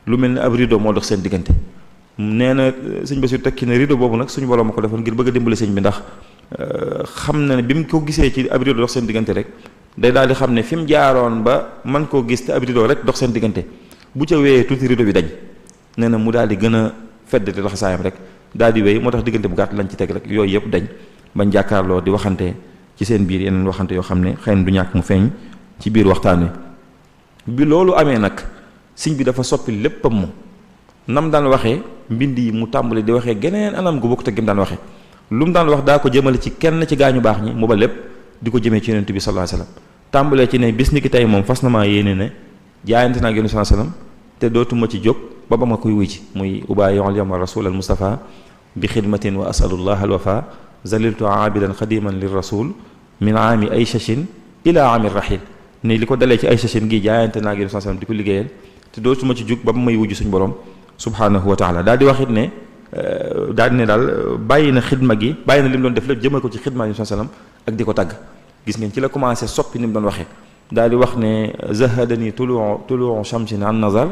lu mel ne ab rideau moo dox seen diggante nee na sëñ Basiiru tekki ne rideau boobu nag suñu borom ma ko defoon ngir bëgg a dimbale sëñ bi ndax xam na ne bi mu ko gisee ci ab rideau dox seen diggante rek day daal di xam ne fi mu jaaroon ba man koo gis te ab rideau rek dox seen diggante bu ca wéyee tuuti rideau bi dañ nee na mu daal di gën a feddati laxasaayam rek daal di wéy moo tax diggante bu gàtt lañ ci teg rek yooyu yëpp dañ bañ jàkkaarloo di waxante ci seen biir yeneen waxante yoo xam ne xëy na du ñàkk mu feeñ ci biir waxtaan wi bi loolu amee nag sëñ bi dafa soppi léppam moom nam daan waxee mbind yi mu tàmbali di waxee geneen anam gu bokk te gi mu daan waxee lu mu daan wax daa ko jëmale ci kenn ci gaañu baax ñi mu ba lépp di ko jëmee ci yonent bi sallallahu alayhi wasallam tàmbalee ci ne bis ni ki tey moom fas na maa yéene ne jaayante naa ak yonent sallallahu alayhi wasallam te dootuma ci jóg ba ma koy wuy ci muy ubaayi'ul yawma rasul al mustafa bi xidmatin wa asalullah al wafa zaliltu aabidan xadiman lir rasul min aami ay shashin ila aami rahil ne li ko dalee ci ay shashin gi jaayante naa ak yonent sallallahu alayhi wasallam di ko liggéeyal te dootuma ci jóg ba may wujj suñu borom subhanahu wa taala daal di waxit ne daal bàyyi na xidma gi bàyyi na li mu doon def lépp jëmee ko ci xidma yi sallam ak di ko tagg gis ngeen ci la commencé soppi ni mu doon waxee daal di wax ne zahadani tuluu shamsin an nazar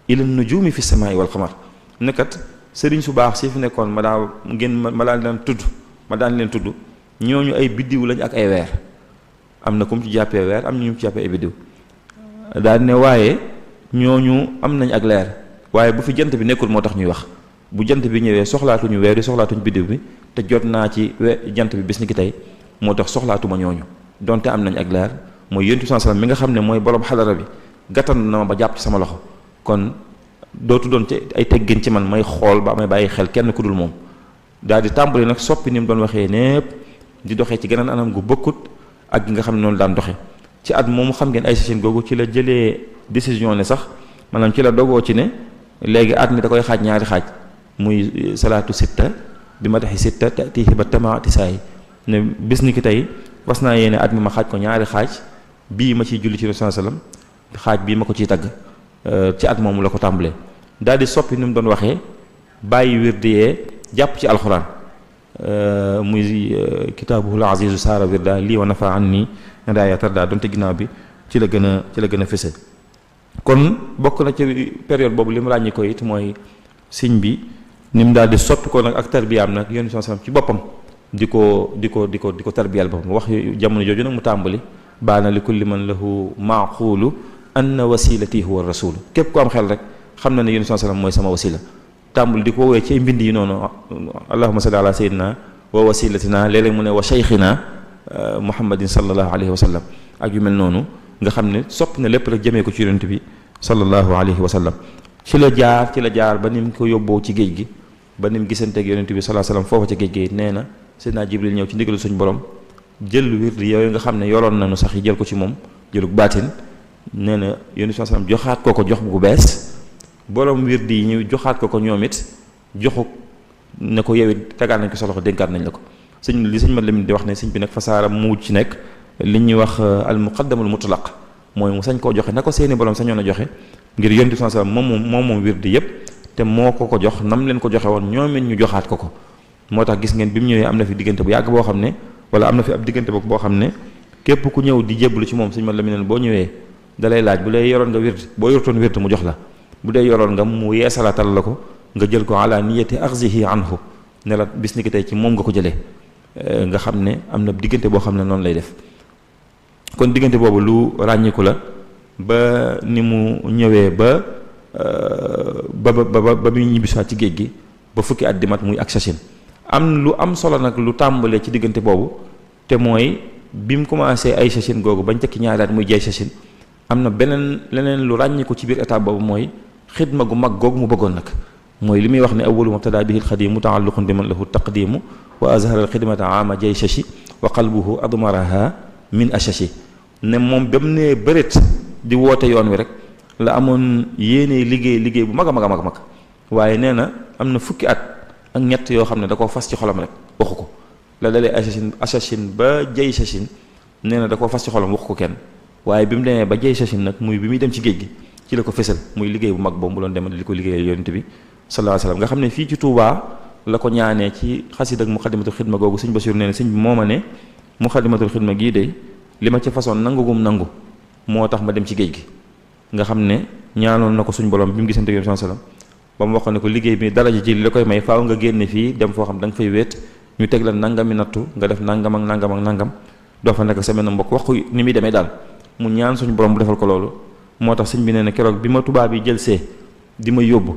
ila nujumi fi samaa'i wal qamar nekkat sëriñ su baax si fi nekkoon ma daan leen tudd ñooñu ay biddiw lañ ak ay weer am na ku mu ci jàppee weer am na ñu ci jàppee ay biddiw daal di ne waaye ñooñu am nañ ak leer waaye bu fi jant bi nekkul moo tax ñuy wax bu jant bi ñëwee soxlaatuñu weer yi soxlaatuñu biddiw bi te jot naa ci jant bi bis ni ki tey moo tax soxlaatuma ñooñu donte am nañ ak leer mooy yonent bi sallallahu alayhi wasallam mi nga xam ne mooy borom xadara bi gàttan na ma ba jàpp ci sama loxo kon dootu doon ci ay teggin ci man may xool ba may bàyyi xel kenn ku dul moom daal di tàmbali nag soppi ni mu doon waxee népp di doxee ci geneen anam gu bokkut ak gi nga xam ne noonu daan doxe ci at moomu xam ngeen ay session googu ci la jëlee décision ne sax maanaam ci la dogoo ci ne léegi at mi da koy xaaj ñaari xaaj muy salaatu sitta bi ma taxi sitta tatihi ba tamaati saay ne bis ni ki tey was naa yéene at mi ma xaaj ko ñaari xaaj bii ma ciy julli ci Rasul sallam xaaj bii ma ko ciy tagg ci at moomu la ko tàmbalee daal di soppi ni mu doon waxee bàyyi wirdi yee jàpp ci alxuraan muy kitaabuhul azizu saara wirda lii wa nafa an nii daaya tarda donte ginnaaw bi ci la gën a fese kon bokk na ci période boobu li mu ràññi ko it mooy sëñ bi ni mu daal di soppi ko nag ak tarbiyaam nag yonent sallam ci boppam di ko tarbiyal boppam wax jamono jooju nag mu tàmbali baana li kulli man lahu maaqulu anna wasilati huwa rasulu képp ku am xel rek xam na ne yonent sallam mooy sama wasila tàmbali di ko woowee ci mbind yi noonu allahumma salli ala sayyidina wa wasilatina léeg-léeg mu ne wa shaykhina muhammadin sallallahu alayhi wa sallam ak yu mel noonu nga xam ne sopp na lépp rek jëmee ko ci yonent bi sallallahu alayhi wa sallam ci la jaar ba ni mu ko yóbboo ci géej gi ba ni mu gisanteeg yonent bi sallallahu alayhi wa sallam foofa ca géej gi nee na Seydina Jibril ñëw ci ndigalu suñu borom jël wirdi yooyu nga xam ne yoroon nañu sax yi jël ko ci moom jëlug baatin nee na yonent bi sallallahu alayhi wa sallam joxaat ko jox bu bees borom wirdi yi ñu joxaat ko ñoom it joxu ne ko yow it tegaat nañ ko sa loxo dénkaat nañ la ko sëñ ma Lamin di wax ne sëñ bi nag fasaara mu ci nekk li ñuy wax al muqaddamul mutlaq mooy mu sañ koo joxe na ko seeni borom sañoon a joxe ngir yonent bi sallallahu alayhi wa sallam moom wirdi yëpp te moo ko jox nam leen ko joxe woon ñoom it ñu joxaat ko moo tax gis ngeen bi mu ñëwee am na fi diggante bu yàgg boo xam ne wala am na fi ab diggante boo xam ne képp ku ñëw di jébbalu ci moom sëñ ma Lamin boo ñëwee da lay laaj bu dee yoroon nga wird boo yortoon wird mu jox la bu dee yoroon nga mu yeesalaatal la ko nga jël ko ala niyati axzihi anhu ne la bis ni ki tey ci moom nga ko jëlee nga xam ne am na diggante boo xam ne noonu lay def kon diggante boobu lu ràññiku la ba ni mu ñëwee ba muy ñibbisiwaat ci géej gi ba fukki at di mat muy ak Chachine am lu am solo nag lu tàmbalee ci diggante boobu te mooy bi mu commencé ay Chachine googu bañ tekki ñaari at muy jay Chachine am na leneen lu ràññiku ci biir étape boobu mooy xidma gu mag googu mu bëggoon nag mooy li muy wax ne awwalu mubtada bihi alxadimu taalluqun bi man lahu taqdimu wa azhara alxidmata ama jay Chachi wa qalbuhu admaraha min achachi ne moom ba mu nee bëreet di woote yoon wi rek la amoon yéene liggéey bu mag a mag waaye nee na am na fukki at ak ñett yoo xam ne da koo fas ci xolam rek waxu ko la dalee Chachine ba jay Chachine nee na da koo fas ci xolam waxu ko kenn waaye bi mu demee ba jay Chachine nag muy bi muy dem ci géej gi ci la ko fésal muy liggéey bu mag boobu mu doon dem di ko liggéeyal yonent bi sallallahu alayhi wa sallam nga xam ne fii ci Touba la ko ñaanee ci xasida ak muxadimatul xidma googu sëñ Basiru nee na sëñ bi moo ma ne muxadimatul xidma gii de li ma ci façon nangu moo tax ma dem ci géej gi nga xam ne ñaanoon na ko suñ borom bi mu gisante yonent sallallahu alayhi wa sallam ba mu wax ne ko liggéey bi daraja ji li la koy may faaw nga génne fii dem foo xam da nga fay wéet ñu teg la nangami nattu nga def nangam ak nangam doo fa nekk sa benn mbokk wax ko ni muy demee daal mu ñaan suñu borom bu defal ko loolu moo tax sëñ bi nee na keroog bi ma tubaab yi jël see di ma yóbbu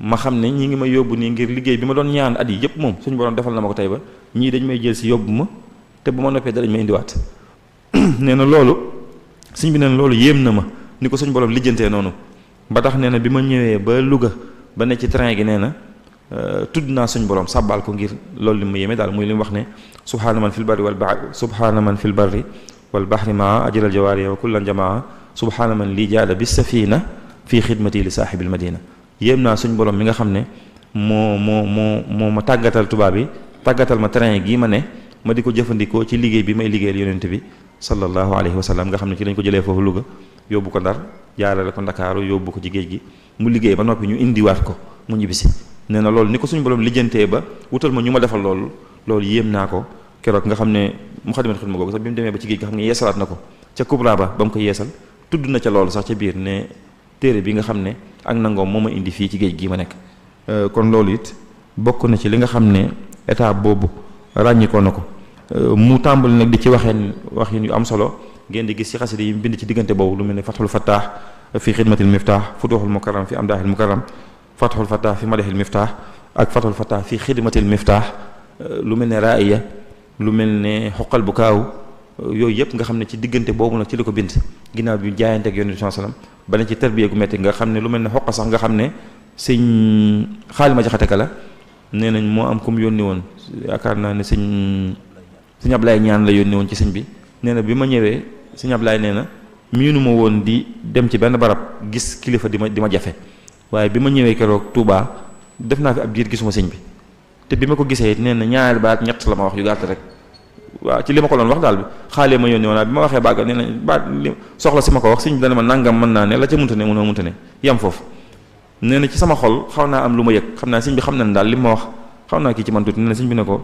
ma xam ne ñi ngi ma yóbbu nii ngir liggéey bi ma doon ñaan at yi yëpp moom suñu borom defal na ma ko tey ba ñii dañ may jël si yóbbu ma te bu ma noppee darañ ma indiwaat nee na loolu sëñ bi nee na loolu yéem na ma ni ko suñu borom lijjantee noonu ba tax nee na bi ma ñëwee ba Louga ba ne ci train gi nee na tudd naa suñu borom sàbbaal ko ngir loolu li ma yéeme daal muy li mu wax ne subhaana man fil barri wal bahri maa ajral jawaari wa kullan jamaa subhaana man lii jaada bis safina fii xidmati li saaxibil madina yéem naa suñ borom mi nga xam ne moo ma tàggatal tubaab yi tàggatal ma train gii ma ne ma di ko jëfandikoo ci liggéey bi may liggéeyal yonent bi sallallahu alayhi wa sallam nga xam ne ci lañ ko jëlee foofu Louga yóbbu ko Ndar jaarale ko Ndakaaru yóbbu ko ci géej gi mu liggéey ba noppi ñu indiwaat ko mu ñibbisi nee na loolu ni ko suñ borom lijjantee ba wutal ma ñu ma defal loolu yéem naa ko keroog nga xam ne muxadimatul xidma googu sax bi mu demee ba ci géej gi xam ne yeesalaat na ko ca Kubra ba mu ko yeesal tudd na ca loolu sax ca biir ne téere bi nga xam ne ak nangoom moo ma indi fii ci géej gii ma nekk kon loolu it bokk na ci li nga xam ne état boobu ràññikoo na ko mu tàmbali nag di ci waxin yu am solo ngeen di gis ci xasida yi bind ci diggante boobu lu mel ne Fathul Fattah fi xidmatil miftah Futuhul Mukarram fi amdahil mukarram Fathul Fattah fi madahil miftah ak Fathul Fattah fi xidmatil miftah lu mel ne Raaya lu mel ne xoqal bu kaaw yooyu yëpp nga xam ne ci diggante boobu nag ci la ko bind ginnaaw bi jaayante ak yonent bi sallallahu alayhi wasallam ba ne ci tarbiya gu metti nga xam ne lu mel ne xoqa sax nga xam ne sëñ Xaalima Jaxate Ka la nee nañ moo am ku mu yónni woon yaakaar naa ne sëñ Ablaye ñaan la yónni woon ci sëñ bi nee na bi ma ñëwee sëñ Ablaye nee na miinu ma woon di dem ci benn barab gis kilifa di ma jafe waaye bi ma ñëwee keroog Touba def naa fi ab diir gisuma sëñ bi te bi ma ko gisee nee na ñaari baat ñett la ma wax yu gàtt rek waaw ci li ma ko doon wax daal bi xaalee ma yónni woon bi ma waxee bàggal nee na baat li soxla si ma ko wax sëñ bi dana ma nangam mën naa ne la ca munta ne munta ne yam foofu nee na ci sama xol xaw naa am lu ma yëg xam naa sëñ bi xam nañ daal li ma wax xaw naa kii ci man tuuti nee na sëñ bi ne ko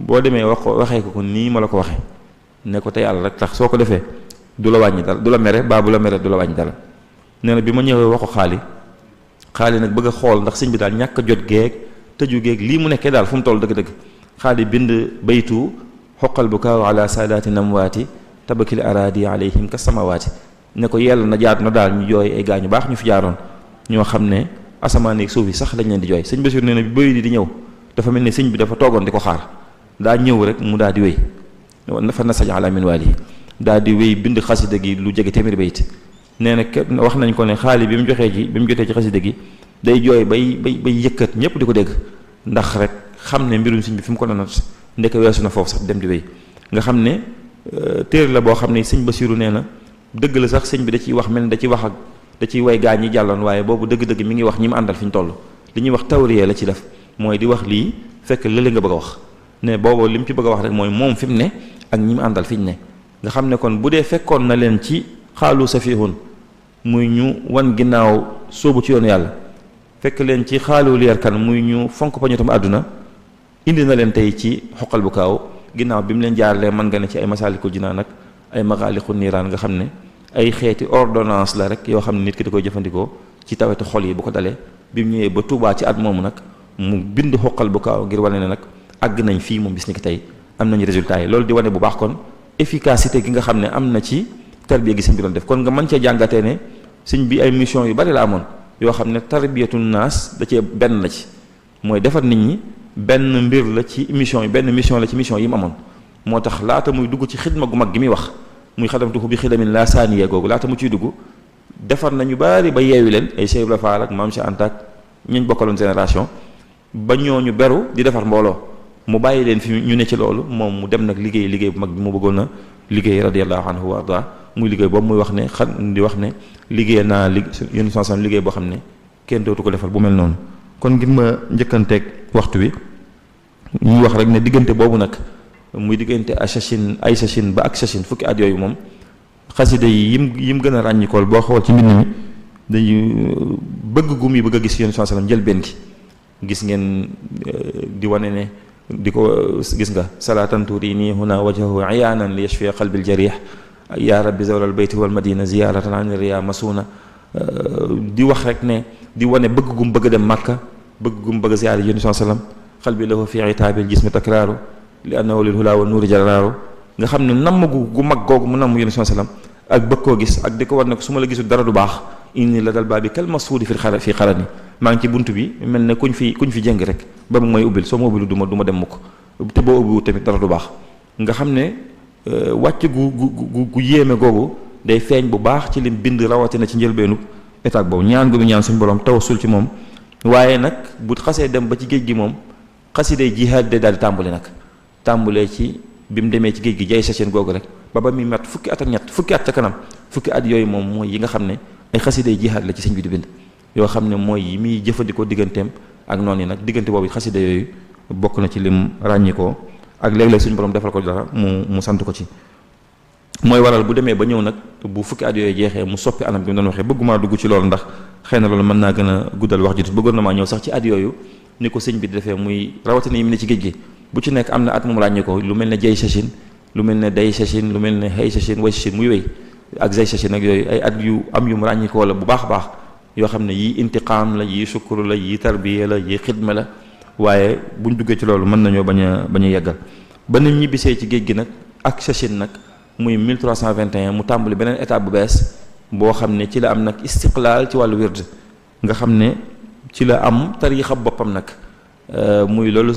boo demee waxee ko nii ma la ko waxee ne ko te yàlla rek tax soo ko defee du la wàññi dara du la mere baa bu la mere du la wàññi dara nee na bi ma ñëwee wax ko xaali nag bëgg a xool ndax sëñ bi daal ñàkk a jot geeg tëju geeg lii mu nekkee daal fu mu toll dëgg-dëgg xaali bind baytu xoqal bu kaaw ala saadaati namwaati tabakil araadi alayhim ka samawaati ne ko yell na jaat na daal ñu jooy ay gaa ñu baax ñu fi jaaroon ñoo xam ne asamaan ak suuf yi sax lañ leen di jooy sëñ Basiru nee na bi bëy di ñëw dafa mel ne sëñ bi dafa toogoon di ko xaar daa ñëw rek mu daal di wéy fa nasaj ala minwaalihi daal di wéy bind xasida gi lu jege téeméeri bayit nee na wax nañ ko ne xaali bi mu jotee ci xasida gi day jooy bay yëkkat ñëpp di ko dégg ndax rek xam ne mbirum sëñ bi fi mu ko doon ndeke weesu na foofu sax dem di wéy nga xam ne téere la boo xam ne sëñ Basiru nee na dëgg la sax sëñ bi da ciy wax mel ne da ciy wax ak da ciy way gaa ñi jàlloon waaye boobu dëgg-dëgg mi ngi wax ñi mu àndal fi ñu toll li ñuy wax tawriya la ci def mooy di wax lii fekk lële nga bëgg a wax ne boobu li mu ci bëgg a wax rek mooy moom fi mu ne ak ñi mu àndal fi ñu ne nga xam ne kon bu dee fekkoon na leen ci xaalu safihun muy ñu wan ginnaaw sóobu ci yoonu yàlla fekk leen ci xaalu leer kan muy ñu fonk pañutam àdduna indi na leen tey ci xoqal bu kaaw ginnaaw bi mu leen jaarlee mën nga ne ci ay masaalikul jinaan ak ay maxaaliqu niiraan nga xam ne ay xeeti ordonnance la rek yoo xam ne nit ki da koy jëfandikoo ci tawetu xol yi bu ko dalee bi mu ñëwee ba Tuubaa ci at moomu nag mu bind xoqal bu kaaw ngir wane ne nag àgg nañ fii moom bis ni ki tey am nañu résultat yi loolu di wane bu baax kon efficacité gi nga xam ne am na ci tarbiya gi sëñ bi doon def kon nga mën cee jàngatee ne sëñ bi ay mission yu bari la amoon yoo xam ne tarbiyatu naas da cee benn la ci mooy defar nit ñi benn mbir la ci mission yi benn mission la ci mission yi mu amoon moo tax laata muy dugg ci xidma gu mag gi muy wax muy xadamtuhu bi xidamin laa saaniya googu laata mu ciy dugg defar nañu bari ba yeewi leen ay Cheikh Ibra Fall ak Maam Cheikh Anta ak ñañ bokkaloon génération ba ñooñu beru di defar mbooloo mu bàyyi leen fi ñu ne ci loolu moom mu dem nag liggéey bu mag bi mu bëggoon a liggéey radiyallahu anhu wa arda muy liggéey boobu muy wax ne di wax ne liggéey naa yéen sansan liggéey boo xam ne kenn dootu ko defal bu mel noonu kon ngir ma njëkkanteeg waxtu wi ñuy wax rek ne diggante boobu nag muy diggante ay sachin ba ak sachin fukki at yooyu moom xasida yi yim gën a ràññikool boo xool ci mbind mi dañu bëgg gu muy bëgg a gis yéen sansan njëlbeen gi gis ngeen di wane ne di ko gis nga salaatan turini huna wajhahu iyaanan li yashfi qalbil jarih ya rabbi zawlal bayti wal madina ziyaratan an riya masuna di wax rek ne di wane bëgg gum bëgg a dem Makka bëgg gum bëgg a ziyaar yéen sallam qalbi lahu fi itaabil jismi takraaru li annahu lil hula wa nuuri jalaaru nga xam ne namm gu mag googu mu namm yéen sallam ak bëgg koo gis ak di ko war ne ko su ma la gisul dara du baax inni la dal baa bi kal masuudi fi xarani maa ngi ci bunt bi mel ne kuñ fi jëng rek ba mu may ubbil soo ma ubbilu du ma dem mukk te boo ubbiwu tamit dara du baax nga xam ne wàcc gu yéeme googu day feeñ bu baax ci lim bind rawatina ci njëlbeenu état boobu ñaan gu mu ñaan suñu borom tawassul ci moom waaye nag bu xasee dem ba ci géej gi moom xasiday jihaad day daal di tàmbali nag tàmbalee ci bi mu demee ci géej gi jay sachin googu rek ba muy mat fukki at ak ñett fukki at ca kanam fukki at yooyu moom mooy yi nga xam ne ay xasiday jihaad la ci sëñ bi di bind yoo xam ne mooy yi muy jëfandikoo digganteem ak noonu yi nag diggante boobu xasida yooyu bokk na ci lim ràññikoo ak léeg-léeg suñu borom defal ko dara mu sant ko ci mooy waral bu demee ba ñëw nag bu fukki at yooyu jeexee mu soppi anam bi mu doon waxee bëgguma dugg ci loolu ndax xëy na loolu mën naa gën a guddal wax ji bëggoon na maa ñëw sax ci at yooyu ni ko sëñ bi di defee muy rawatina yi mu ne ci géej gi bu ci nekk am na at moom ràññikoo lu mel ne jay sachin lu mel ne day sachin lu mel ne hay sachin way sachin muy wéy ak zay sachin ak yooyu ay at yu am yu mu ràññikoo la bu baax a baax yoo xam ne yii intiqaam la yii sukkur la yii tarbiya la yii xidma la waaye buñ duggee ci loolu mën nañoo bañ a yeggal ba nit ñi bisee ci géej gi nag ak sachin nag muy 1321 mu tàmbali beneen étape bu bees boo xam ne ci la am nag istiqlaal ci wàllu wird nga xam ne ci la am tariixa boppam nag muy loolu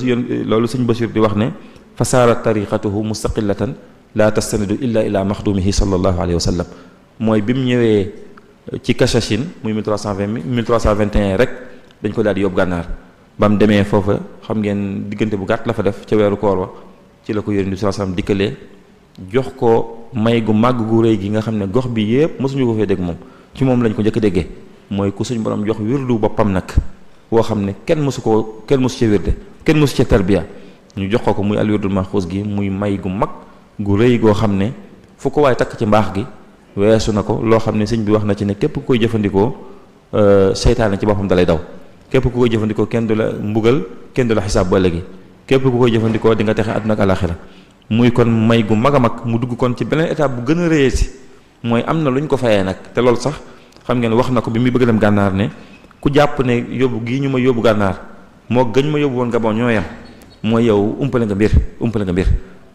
sëñ Basiir di wax ne fa saarat tariqatuhu mustaqillatan la tastanidu illa maxdumihi sallallahu alayhi wa sallam mooy bi mu ñëwee ci Kachachine muy 1321 rek dañ ko daal di yóbbu gànnaar ba mu demee foofa xam ngeen diggante bu gàtt la fa def ca weeru koor wa ci la ko yónni bi sallallahu alayhi wa sallam dikkalee jox ko may gu màgg gu rëy gi nga xam ne gox bi yépp mosuñu ko fee dégg moom ci moom lañ ko njëkk a déggee mooy ku suñ borom jox wirdu boppam nag woo xam ne kenn mosu cee wirde kenn mosu cee tarbiya ñu jox ko muy al wirdul maxuus gi muy may gu mag gu rëy goo xam ne fu ko waaye takk ci mbaax gi weesu na ko loo xam ne sëñ bi wax na ci ne képp ku koy jëfandikoo seytaane ci boppam dalay daw képp ku koy jëfandikoo kenn du la mbugal kenn du la xisaab ba léegi képp ku koy jëfandikoo di nga texe àdduna ak alaxira muy kon may gu mag a mag mu dugg kon ci beneen étape bu gën a rëyati mooy am na lu ñu ko fayee nag te loolu sax xam ngeen wax na ko bi muy bëgg dem gànnaar ne ku jàpp ne yóbbu gii ñu ma yóbbu gànnaar moo gëñ ma yóbbu woon Gabon ñoo yem mooy yow umpale nga mbir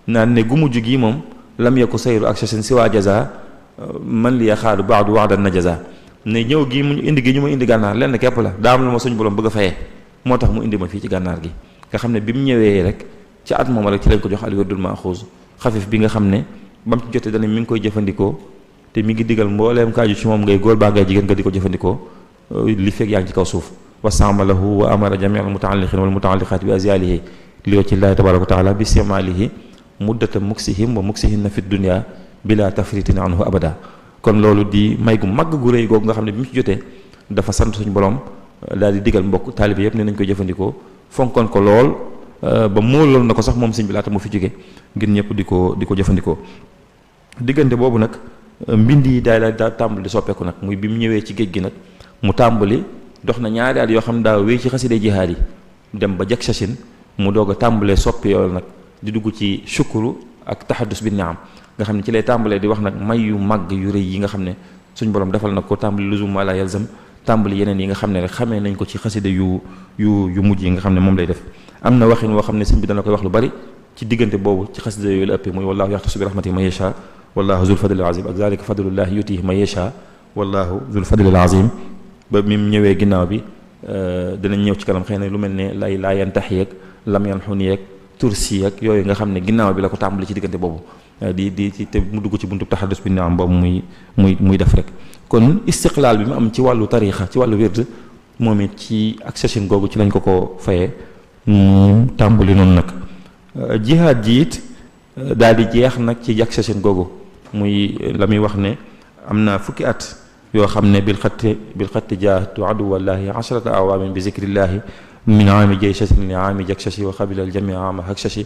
naan ne gu mujj gii moom lam yaku sayru ak seen si waa jaza man li yaxaadu baadu wax dan na jaza ne ñëw gii mu indi gi ñu ma indi gànnaar lenn képp la daa am lu ma suñ borom bëgg a fayee moo tax mu indi ma fii ci gànnaar gi nga xam ne bi mu ñëwee rek ci at moom rek ci lañ ko jox al wirdul maxuus xafif bi nga xam ne bam ci jotee dana mi ngi koy jëfandikoo te mi ngi digal mbooleem kaaju ci moom ngay góor baa ngay jigéen nga di ko jëfandikoo li fekk yaa ngi ci kaw suuf wastaamalahu wa amara jamii al mutaalliqin wal mutaalliqaat bi azyalihi li wajhi llahi tabaraka wa taala bi istimalihi muddata muksihim wa muksihinna fi dunya bila tafritin anhu abada kon loolu di may gu màgg gu rëy googu nga xam ne bi mu ci jotee dafa sant suñu borom daal di digal mbokk taalibe yëpp ne nañ koy jëfandikoo fonkoon ko lool ba mooloon na ko sax moom sëñ bi laata mu fi jóge ngir ñëpp di ko jëfandikoo diggante boobu nag mbind yi daal daa tàmbali di soppeeku nag muy bi mu ñëwee ci géej gi nag mu tàmbali dox na ñaari at yoo xam daa wéy ci xaside jihaad yi dem ba jak sachin mu doog a tàmbalee soppi yool nag di dugg ci shukuru ak tahaddus bi ni'am nga xam ne ci lay tàmbalee di wax nag may yu màgg yu rëy yi nga xam ne suñ borom defal na ko tàmbali luzum ma la yalzam tàmbali yeneen yi nga xam ne rek xamee nañ ko ci xaside yu mujj yi nga xam ne moom lay def am na waxin woo xam ne sëñ bi dana koy wax lu bari ci diggante boobu ci xaside yooyu la ëppee muy wallahu yaxtasu bi rahmatihi man yasha wallahu zul fadlil azim ak zalika fadlullahi yutihi man yasha wallahu zul fadlil azim ba mi ñëwee ginnaaw bi dinañ ñëw ci kanam xëy na lu mel ne laa yantaxi yeeg lam yanxuni yeeg tursi yeeg yooyu nga xam ne ginnaaw bi la ko tàmbali ci diggante boobu di te mu dugg ci buntu taxaddus bi ni'am boobu muy def rek kon istiqlaal bi mu am ci wàllu tariixa ci wàllu wird moom it ci ak sachin googu ci lañ ko fayee mu tàmbali noonu nag jihaad ji it daal di jeex nag ci jak sachin googu muy la muy wax ne am na fukki at yoo xam ne bil xatti jaahadtu aduwallahi asharata awaamin bi zikrillahi min aami jay sachin li aami jak sachi wa xabila aljamia ama hak sachi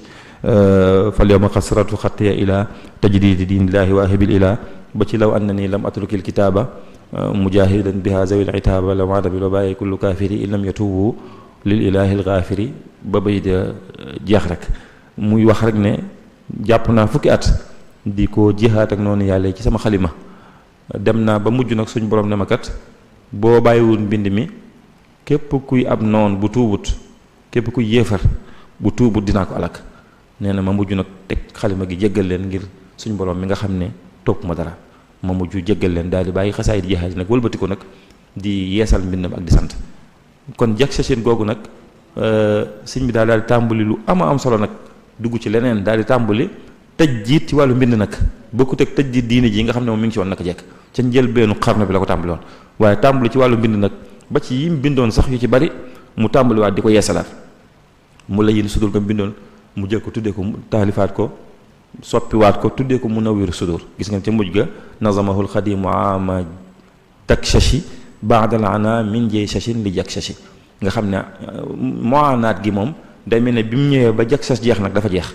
fal yowma xasratu xattiya ila tajdidi diinillahi waahibil ila ba ci law annani lam atrukil kitaaba mujahidan biha zawil itaaba la waada bi lobaaye kullu kaafiri in lam yatubu lil ilahi algaafiri ba bay de jeex rek muy wax rek ne jàpp naa fukki at di ko jihaat ak noonu yàlla ci sama xalima dem naa ba mujj nag suñ borom ne ma kat boo bàyyiwul mbind mi képp kuy ab noon bu tuubut képp kuy yéefar bu tuubut dinaa ko alak nee na ma mujj nag teg xalima gi jéggal leen ngir suñ borom mi nga xam ne topp ma dara ma mujj jéggal leen daal di bàyyi xasaay di jihaat nag wëlbati ko nag di yeesal mbindam ak di sant kon jak sachin googu nag sëñ bi daal di tàmbali lu am solo nag dugg ci leneen daal di tàmbali tëj jiit ci wàllu mbind nag bokkut ak tëj jiit diine ji nga xam ne moom mi ngi ci woon naka jekk ca njëlbeenu xarnu bi la ko tàmbali woon waaye tàmbali ci wàllu mbind nag ba ci yim bindoon sax yu ci bari mu tàmbaliwaat di ko yeesalaat mu la yin sudul ko bindoon mu jël ko tuddee ko taalifaat ko soppiwaat ko tuddee ko munawwir sudur gis ngeen ca mujj ga nazamahul xadimu ama tak sachi baadal ana min jey sachin li jak sachi nga xam ne moanaat gi moom day mel ne bi mu ñëwee ba jak sach jeex nag dafa jeex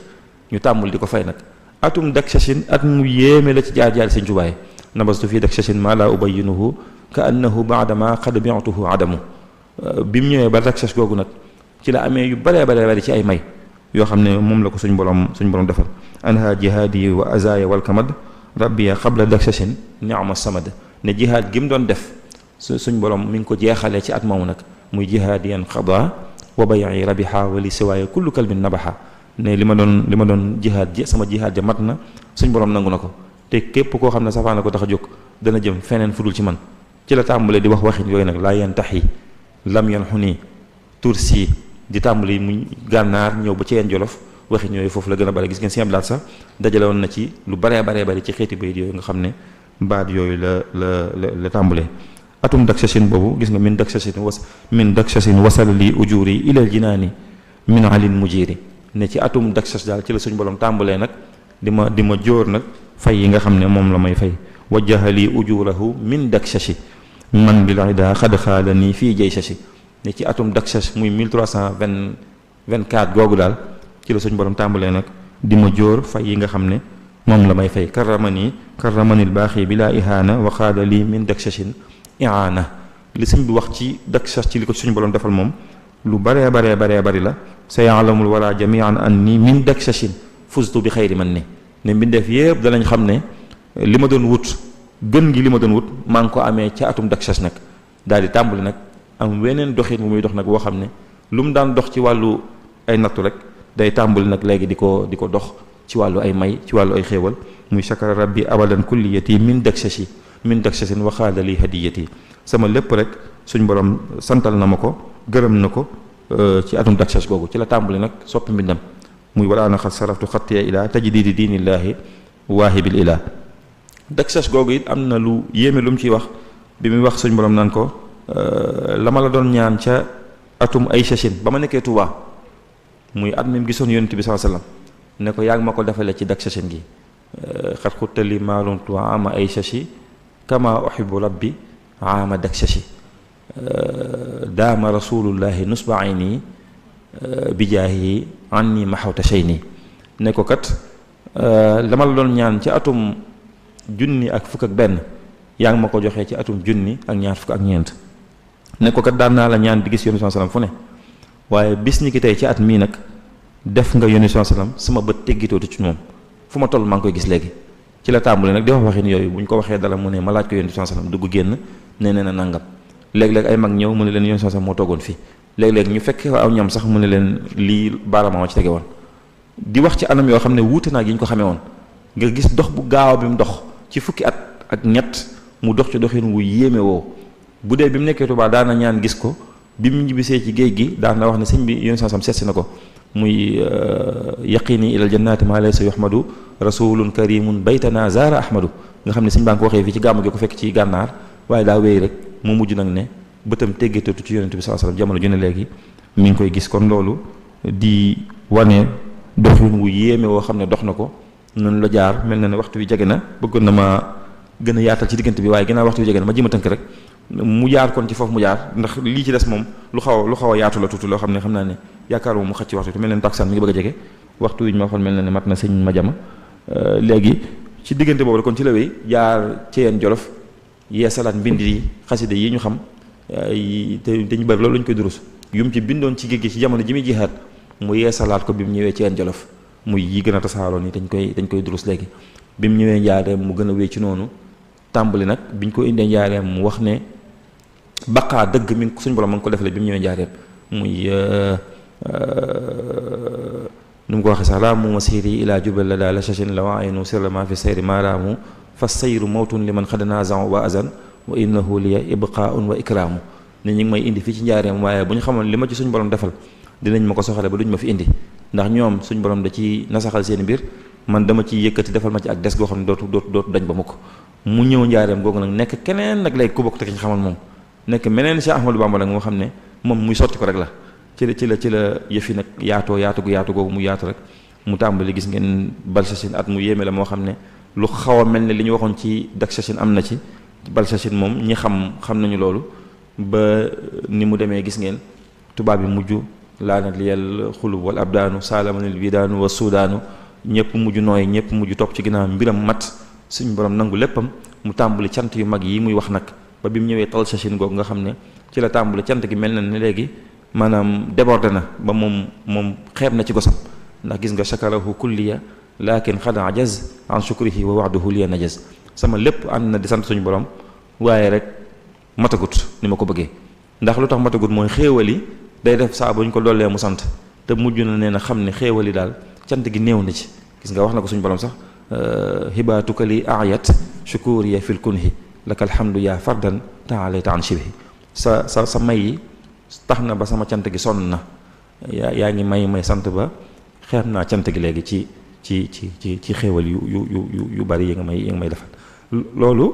ñu tàmbul di ko fay nag atum dak sachin at mu yéeme la ci jaar sëñ Tuubaa nabastu fii dak sachin maa laa ubayyinuhu ka annahu baadama qad bi'tuhu adamu bi mu ñëwee ba dak sach googu nag ci la amee yu bare ci ay may yoo xam ne moom la ko suñ borom defal anha jihaadi wa azaya wal kamad rabbiya qabla dak sachin ni'ma samad ne jihaad gi mu doon def suñ borom mi ngi ko jeexalee ci at moomu nag muy jihaadiyan xada wa bay'i rabiha wa li siwaaya kullu kalbin nabaha ne li ma doon jihaad ji sama jihaad ja mat na suñ borom nangu na ko te képp koo xam ne safaana ko tax a jóg dana jëm feneen fudul ci man ci la tàmbalee di wax waxin yooyu nag laa yantaxi lam yanxuni tursi di tàmbali mu gànnaar ñëw ba ci yeen jolof waxin yooyu foofu la gën a bare gis ngeen si ablaat sax dajale woon na ci lu baree bari ci xeeti bayit yooyu nga xam ne baat yooyu la tàmbalee atum dak sachin boobu gis nga min dak sachin wasala li ujuri ilal jinaani min alin mujiri ne ci atum dak sach daal ci la suñ borom tàmbalee nag di ma jóor nag fay yi nga xam ne moom la may fay wajjaha li ujurahu min dak sachi man bil ida xad xaala nii fii jay sachi ne ci atum dak sach muy 1324 googu daal ci la suñ borom tàmbalee nag di ma jóor fay yi nga xam ne moom la may fay karramanil baaxi bi laa ihaana wa xaala lii min dak sachin iaana li sëñ bi wax ci dak sach ci li ko suñu borom defal moom lu bari la sa yaalamul wara jamian an ni min dak sachin fustu bi xayri man ne mbindeef yëpp danañ xam ne li ma doon wut gën gi li ma doon wut maa ngi ko amee ca atum dak sach nag daal di tàmbali nag am weneen doxin bu muy dox nag boo xam ne lu mu daan dox ci wàllu ay nattu rek day tàmbali nag léegi di ko dox ci wàllu ay may ci wàllu ay xéewal muy shakara rabbi abadan kulliyati min dak sachin wa xaala li hadiyati sama lépp rek suñ borom santal na ma ko gërëm na ko ci atum dak sach googu ci la tàmbali nag soppi mbindam muy wala na xat saraftu xattiya ila tajdidi diinillaahi waahibil ilaa Dakshash googu it am na lu yéeme lu mu ciy wax bi muy wax suñ borom naan ko la ma la doon ñaan ca atum ay sachin ba ma nekkee Tuubaa muy at mi mu gisoon yonent bi sallallahu alayhi wasallam ne ko yaa ngi ma ko defalee ci Dakshash gi xat xuttali maaluntu ama ay sachi kama uhibbu rabbi ama Dakshashi daama rasulullahi nusba ayni bijaahi anni maxawta shayni ne ko kat la ma la doon ñaan ci atum junni ak fukk ak benn yaa ngi ma ko joxee ci atum junni ak ñaar fukk ak ñeent ne ko kat daan naa la ñaan di gis yonent sallam fu ne waaye bis ni ki tey ci at mii nag def nga yonent sallam sama bët teggitootu ci moom fu ma toll maa ngi koy gis léegi ci la tàmbali nag di wax waxin yooyu bu ñu ko waxee dala mu ne ma laaj ko yonent sallam dugg génn nee na nangam léeg-léeg ay mag ñëw mu ne leen yonent sallam moo toogoon fii léeg-léeg ñu fekk aw ñam sax mu ne leen lii baarama ci tege woon di wax ci anam yoo xam ne wuute naa gi ñu ko xamee woon nga gis dox bu gaaw bi mu dox ci fukki at ak ñett mu dox ci doxin wu yéeme woo bu dee bi mu nekkee Tuubaa daana ñaan gis ko bi mu ñibbisee ci géej gi daan na wax ne sëñ bi yonent sallam seetsi na ko muy yaqini ilal jannaati maa laysa yuhmadu rasulun karimun baytana zaara ahmadu nga xam ne sëñ baa ngi ko waxee fii ci gàmmu gi ko fekk ci gànnaar waaye daa wéy rek mu mujj nag ne bëtam teggeetatu ci yonent bi sallallahu alayhi wasallam jamono ju ne léegi mi ngi koy gis kon loolu di wane doxin wu yéeme woo xam ne dox na ko noonu la jaar mel na ne waxtu wi jege na bëggoon na ma gën a yaatal ci diggante bi waaye ginnaaw waxtu wi jege na ma jéem a tënk rek mu jaar kon ci foofu mu jaar ndax lii ci des moom lu xaw a yaatu la tuuti loo xam ne xam naa ne yaakaar moom mu xëcc ci waxtu te mel na ne taksaan mi ngi bëgg a jege waxtu wi ñu ma waxoon mel na ne mat na sëñ ma jama léegi ci diggante boobu la kon ci la wéy jaar Ceyeen Jolof yee salaat mbind yi xasida yi ñu xam te ñu bari loolu lañu koy durus yum ci bindoon ci géej gi ci jamono ji muy jihaat mu yee salaat ko bi mu ñëwee Ceyeen Jolof muy yi gën a tasaaroo ni dañ koy durus léegi bi mu ñëwee njaareem mu gën a wéy ci noonu tàmbali nag biñ ko indee njaareem mu wax ne baqaa dëgg mi suñ borom ma ngi ko defalee bi mu ñëwee njaareem muy nu mu ko waxee sax laa mu masiri ilaa jubal la daal la chachin la wa aynu sirra ma fi sayri maaraamu fa sayru mawtun li man xadanaa zan wa azan wa innahu liya ibqaun wa ikraamu ne ñu ngi may indi fii ci njaareem waaye bu ñu xamoon li ma ci suñ borom defal dinañ ma ko soxale ba duñ ma fi indi ndax ñoom suñ borom da ci nasaxal seen mbir man dama ci yëkkati defal ma ci ak des goo xam ne dootu dañ ba mukk mu ñëw njaareem googu nag nekk keneen nag léegi ku bokk te ki ñu xamal moom nekk meneen Cheikh Ahmadou Bamba nag moo xam ne moom muy sotti ko rek la ci la yëfi nag yaatu googu mu yaatu rek mu tàmbali gis ngeen Balsachine at mu yéeme la moo xam ne lu xaw a mel ne li ñu waxoon ci Daksachine am na ci Balsachine moom ñi xam nañu loolu ba ni mu demee gis ngeen tubaab bi mujj laanat liyal xulub wal abdaanu saalamanil bidaanu wa suudaanu ñëpp mujj nooy ñëpp mujj topp ci ginnaaw mbiram mat suñu borom nangu léppam mu tàmbali cant yu mag yi muy wax nag ba bi mu ñëwee Talsachine googu nga xam ne ci la tàmbali cant gi mel na ne léegi maanaam débordé na ba moom xeeb na ci gosam ndax gis nga shakarahu kulliya lakin xad ajaz an shukrihi wa waxduhu liya najaz sama lépp ànd na di sant suñu borom waaye rek matagut ni ma ko bëggee ndax lu tax matagut mooy xéewali day def saa bu ñu ko dollee mu sant te mujj na nee na xam ne xéewali daal cant gi néew na ci gis nga wax na ko suñu borom sax hibaatuka li ayat shukuriya fil kunhi laka alhamdu yaa fardan taalayta an shibhi sa may yi tax na ba sama cant gi sonn na yaa ngi may sant ba xeeb naa cant gi léegi ci xéewal yu bari yi nga may defal loolu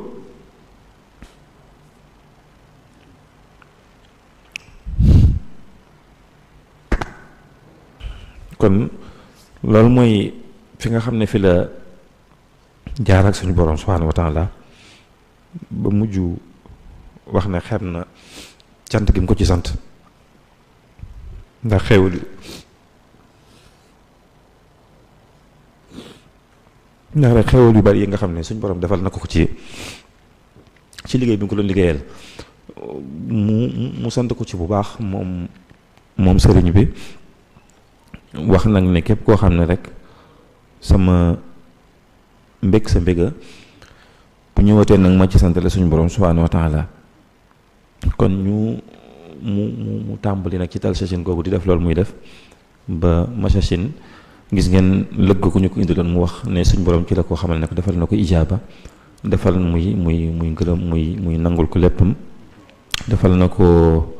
kon loolu mooy fi nga xam ne fi la jaar ak suñu borom subhanahu wa taala ba mujj wax ne xeeb na cant gi mu ko ci sant ndax xéewal yu bari yi nga xam ne suñu borom defal na ko ci liggéey bi nga ko doon liggéeyal mu sant ko ci bu baax moom sëriñ bi wax nag ne képp koo xam ne rek sama mbég sa mbéga bu ñëwatee nag ma ci sant la suñu borom subhanahu wa taala kon mu tàmbali nag ci Talsachine googu di def loolu muy def ba Machachine gis ngeen lëgg ku ñu ko indi doon mu wax ne suñu borom ci la koo xamal ne ko defal na ko ijaaba defal muy ngërëm muy nangul ko léppam defal na ko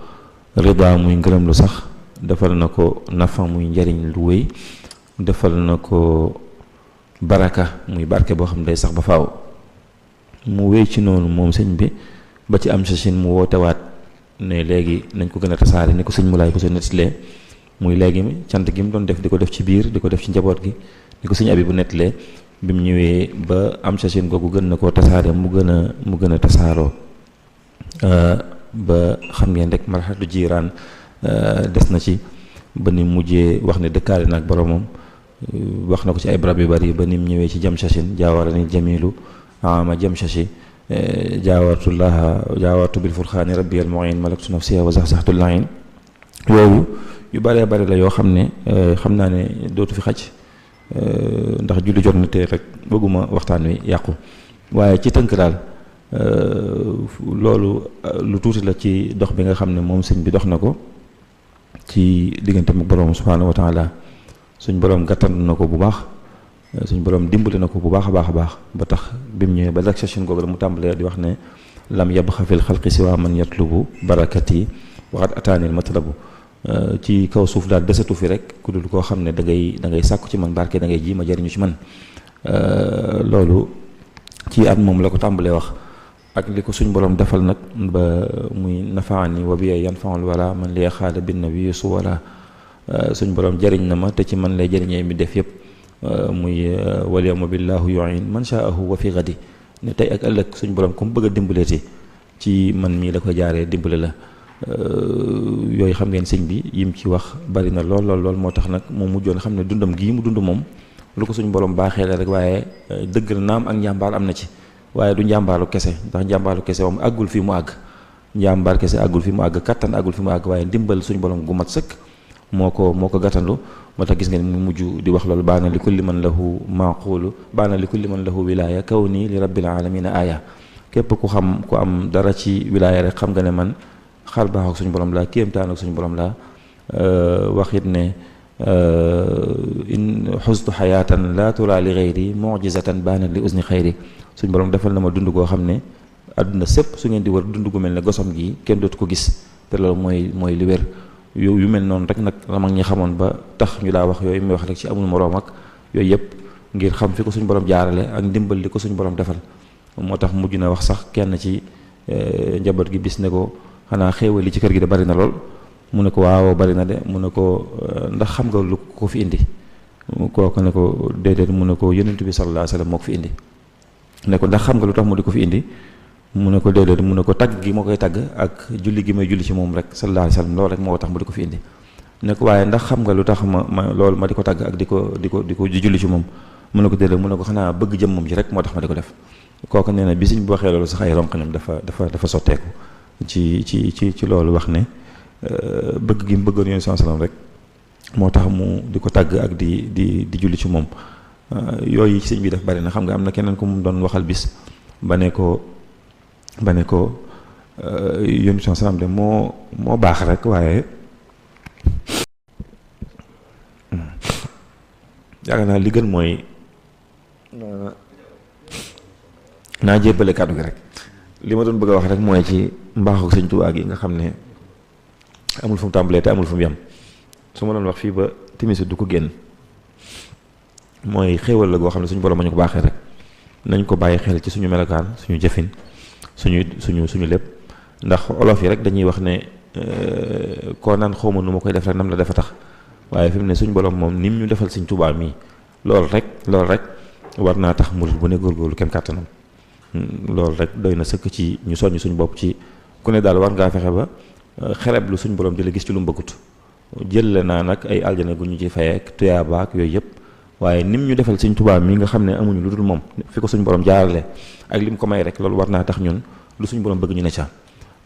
rida muy ngërëm lu sax defal na ko nafa muy njariñ lu wéy defal na ko baraka muy barke boo xam ne day sax ba faaw. mu wéy ci noonu moom sëñ bi ba ci am sachin mu wootewaat ne léegi nañ ko gën a tasaare ni ko sëñ Moulay bu sa nettalee muy léegi cant gi mu doon def di ko def ci biir di ko def ci njaboot gi ni ko sëñ abi bu nettalee bi mu ñëwee ba am sachin googu gën na koo tasaare mu gën a tasaaroo ba xam ngeen rek marxatu jiiraan des na ci ba ni mujjee wax ne dëkkaale na ak boromam wax na ko ci ay barab yu bari ba ni mu ñëwee ci jam sachin jaawarani jamilu ama jam sachi jaawartu bil furxaani rabbi al muin malaktu nafsiya wa saxsaxtu lain yooyu yu bëree bëri la yoo xam ne xam naa ne dootu fi xaj ndax julli jot na te rek bëgguma waxtaan wi yàqu waaye ci tënk daal loolu lu tuuti la ci dox bi nga xam ne moom sëñ bi dox na ko ci diggante mu borom subhaanahu wa taala suñ borom gàttan na ko bu baax suñ borom dimbali na ko bu baax a baax a baax ba tax bi mu ñëwee ba session googu la mu tàmbalee di wax ne lam yabxa fil xalqi siwa man yatlubu barakati waxat ataanil matlabu ci kaw suuf daal desatu fi rek ku dul koo xam ne da ngay sàkku ci man barke da ngay ji ma jëriñu ci man loolu ci at moom la ko tàmbalee wax ak li ko suñ borom defal nag ba muy nafaani wa bi yan faul wala man li xaala bin nabi su wala suñ borom jëriñ na ma te ci man lay jëriñee mi def yëpp muy wal yawma billahu yu'in man sha'ahu wa fi gadi ne tey ak ëllëg suñ borom ku mu bëgg a dimbaleeti ci man mii la ko jaaree dimbale la yooyu xam ngeen sëñ bi yim ci wax bari na lool moo tax nag moom mujjoon xam ne dundam gii mu dund moom lu ko suñ borom baaxee la rek waaye dëgg la naam ak njàmbaar am na ci waaye du njàmbaaru kese ndax njàmbaaru kese moom àggul fii mu àgg njàmbaar kese àggul fi mu àgg kattan àggul fi mu àgg waaye ndimbal suñ borom gu mat sëkk moo ko gàttandu moo tax gis ngeen mu mujj di wax loolu baana li kulli man lahu maqulu baana li kulli man lahu wilaya kaw nii li rabbil alamina aya képp ku xam ku am dara ci wilaya rek xam nga ne man xaal baax ak suñu borom laa kéemtaan ak suñu borom laa wax it ne in xustu xayaatan laa tura li xayri mujizatan baana li usni xayri suñu borom defal na ma dund goo xam ne àdduna sépp su ngeen di wër dund gu mel ne gosom gi kenn dootu ko gis te loolu mooy li wér yu mel noonu rek nag la mag ñi xamoon ba tax ñu daa wax yooyu muy wax rek ci amul moroom ak yooyu yëpp ngir xam fi ko suñu borom jaarale ak ndimbal li ko suñu borom defal moo tax mujj na wax sax kenn ci njaboot gi bis ne ko xanaa xéewal li ci kër gi de bari na lool mu ne ko waaw bari na de mu ne ko ndax xam nga lu ko fi indi kooku ne ko déedéet mu ne ko yonent bi sallallahu alayhi wasallam moo ko fi indi ne ko ndax xam nga lu tax mu di ko fi indi mu ne ko déedéet mu ne ko tagg gi moo koy tagg ak julli gi may julli ci moom rek sallallahu alayhi wasallam loolu rek moo tax mu di ko fi indi ne ko waaye ndax xam nga lu tax ma loolu ma di ko tagg ak di julli ci moom mu ne ko déedéet mu ne ko xanaa bëgg jëm moom ji rek moo tax ma di ko def kooku nee na bi suñ bu waxee loolu sax ay ronqañam dafa sotteeku ci loolu wax ne bëgg gi mu bëggoon yoon sallallahu alayhi wasallam rek moo tax mu di ko tagg ak di julli ci moom yooyu sëñ bi def bari na xam nga am na keneen ku mu doon waxal bis ba ne ko yoon sallallahu alayhi wasallam de moo baax rek waaye yaakaar naa li gën mooy naa jébbale kàddu gi rek li ma doon bëgg a wax rek mooy ci mbaaxu sëñ Tuubaa gi nga xam ne amul fu mu tàmbalee te amul fu mu yem su ma doon wax fii ba timis du ko génn mooy xéewal la goo xam ne suñu borom ma ñu ko baaxee rek nañ ko bàyyi xel ci suñu melokaan suñu jëfin suñu lépp ndax olof yi rek dañuy wax ne koo naan xawma nu ma koy def rek nam la dafa tax waaye fi mu ne suñu borom moom ni mu ñu defal sëñ Tuubaa mii loolu rek war naa tax murid bu ne góorgóorlu kem kàttanam loolu rek doy na sëkk ci ñu soññ suñu bopp ci ku ne daal war ngaa fexe ba xereb lu suñu borom di la gis ci lu mu bëggut jël naa nag ay aljana gu ñu ci fayeek tuyaabaak yooyu yëpp waaye nim ñu defal sëñ Tuubaa mi nga xam ne amuñu lu dul moom fi ko suñu borom jaarale ak lim ko may rek loolu war naa tax ñun lu suñu borom bëgg ñu ne ca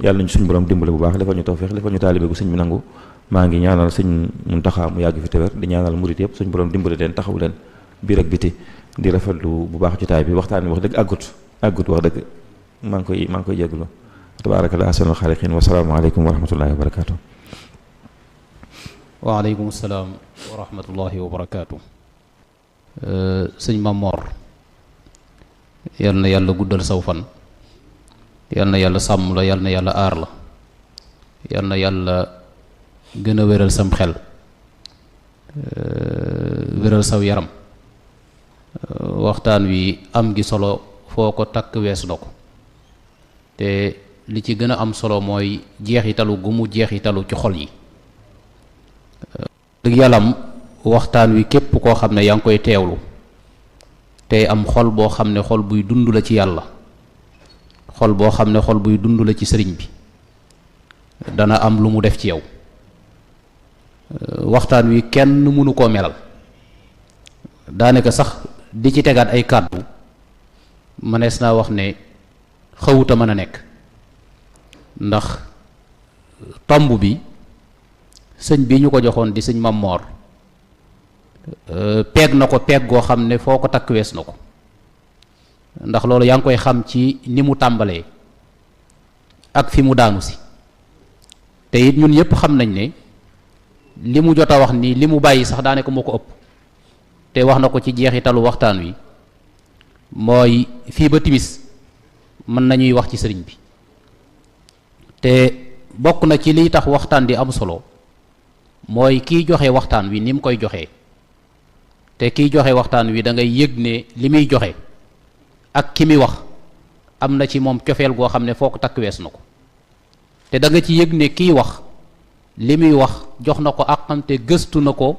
yàlla nañu suñu borom dimbale bu baax defal ñu tawfeex defal ñu taalibe gu sëñ bi nangu maa ngi ñaanal sëñ Muntaxa mu yàgg fi te wér di ñaanal murit yëpp suñu borom dimbale leen taxaw leen biir ak biti di rafetlu bu baax jotaay bi waxtaan bi wax dëgg àggut wax dëgg maa ngi koy jégalu tabaarakallah ahsanul xaaliqiin wa salaamu aleykum wa rahmatullahi wa barakaatu. waaleykum salaam wa rahmatullahi wa barakaatu. sëñ Mamor yal na yàlla guddal saw fan yal na yàlla sàmm la yal na yàlla aar la yal na yàlla gën a wéral sam xel wéral saw yaram. Waxtaan wi am gi solo foo ko takk weesu na ko te li ci gën a am solo mooy jeexitalu gu mu jeexitalu ci xol yi. dëgg yàllam waxtaan wi képp koo xam ne yaa ngi koy teewlu te am xol boo xam ne xol buy dund la ci yàlla, xol boo xam ne xol buy dund la ci sëriñ bi, dana am lu mu def ci yow. Waxtaan wi kenn mënu koo melal, daanaka sax di ci tegaat ay kàddu mënees naa wax ne xawuta mën a nekk, ndax tomb bi sëñ bi ñu ko joxoon di sëñ Mamor peeg na ko peeg goo xam ne foo ko takk wees na ko, ndax loolu yaa ngi koy xam ci ni mu tàmbalee ak fi mu daanu si. te it ñun ñëpp xam nañ ne li mu jot a wax ni li mu bàyyi sax daanaka moo ko ëpp, te wax na ko ci jeexitalu waxtaan wi, mooy fii ba timis mën nañuy wax ci sëriñ bi. te bokk na ci liy tax waxtaan di am solo mooy kiy joxe waxtaan wi ni mu koy joxee, te kiy joxe waxtaan wi da ngay yëg ne li muy joxe ak ki muy wax am na ci moom cofeel goo xam ne foo ko takk wees na ko. te da nga ci yëg ne kiy wax li muy wax jox na ko àqam te gëstu na ko,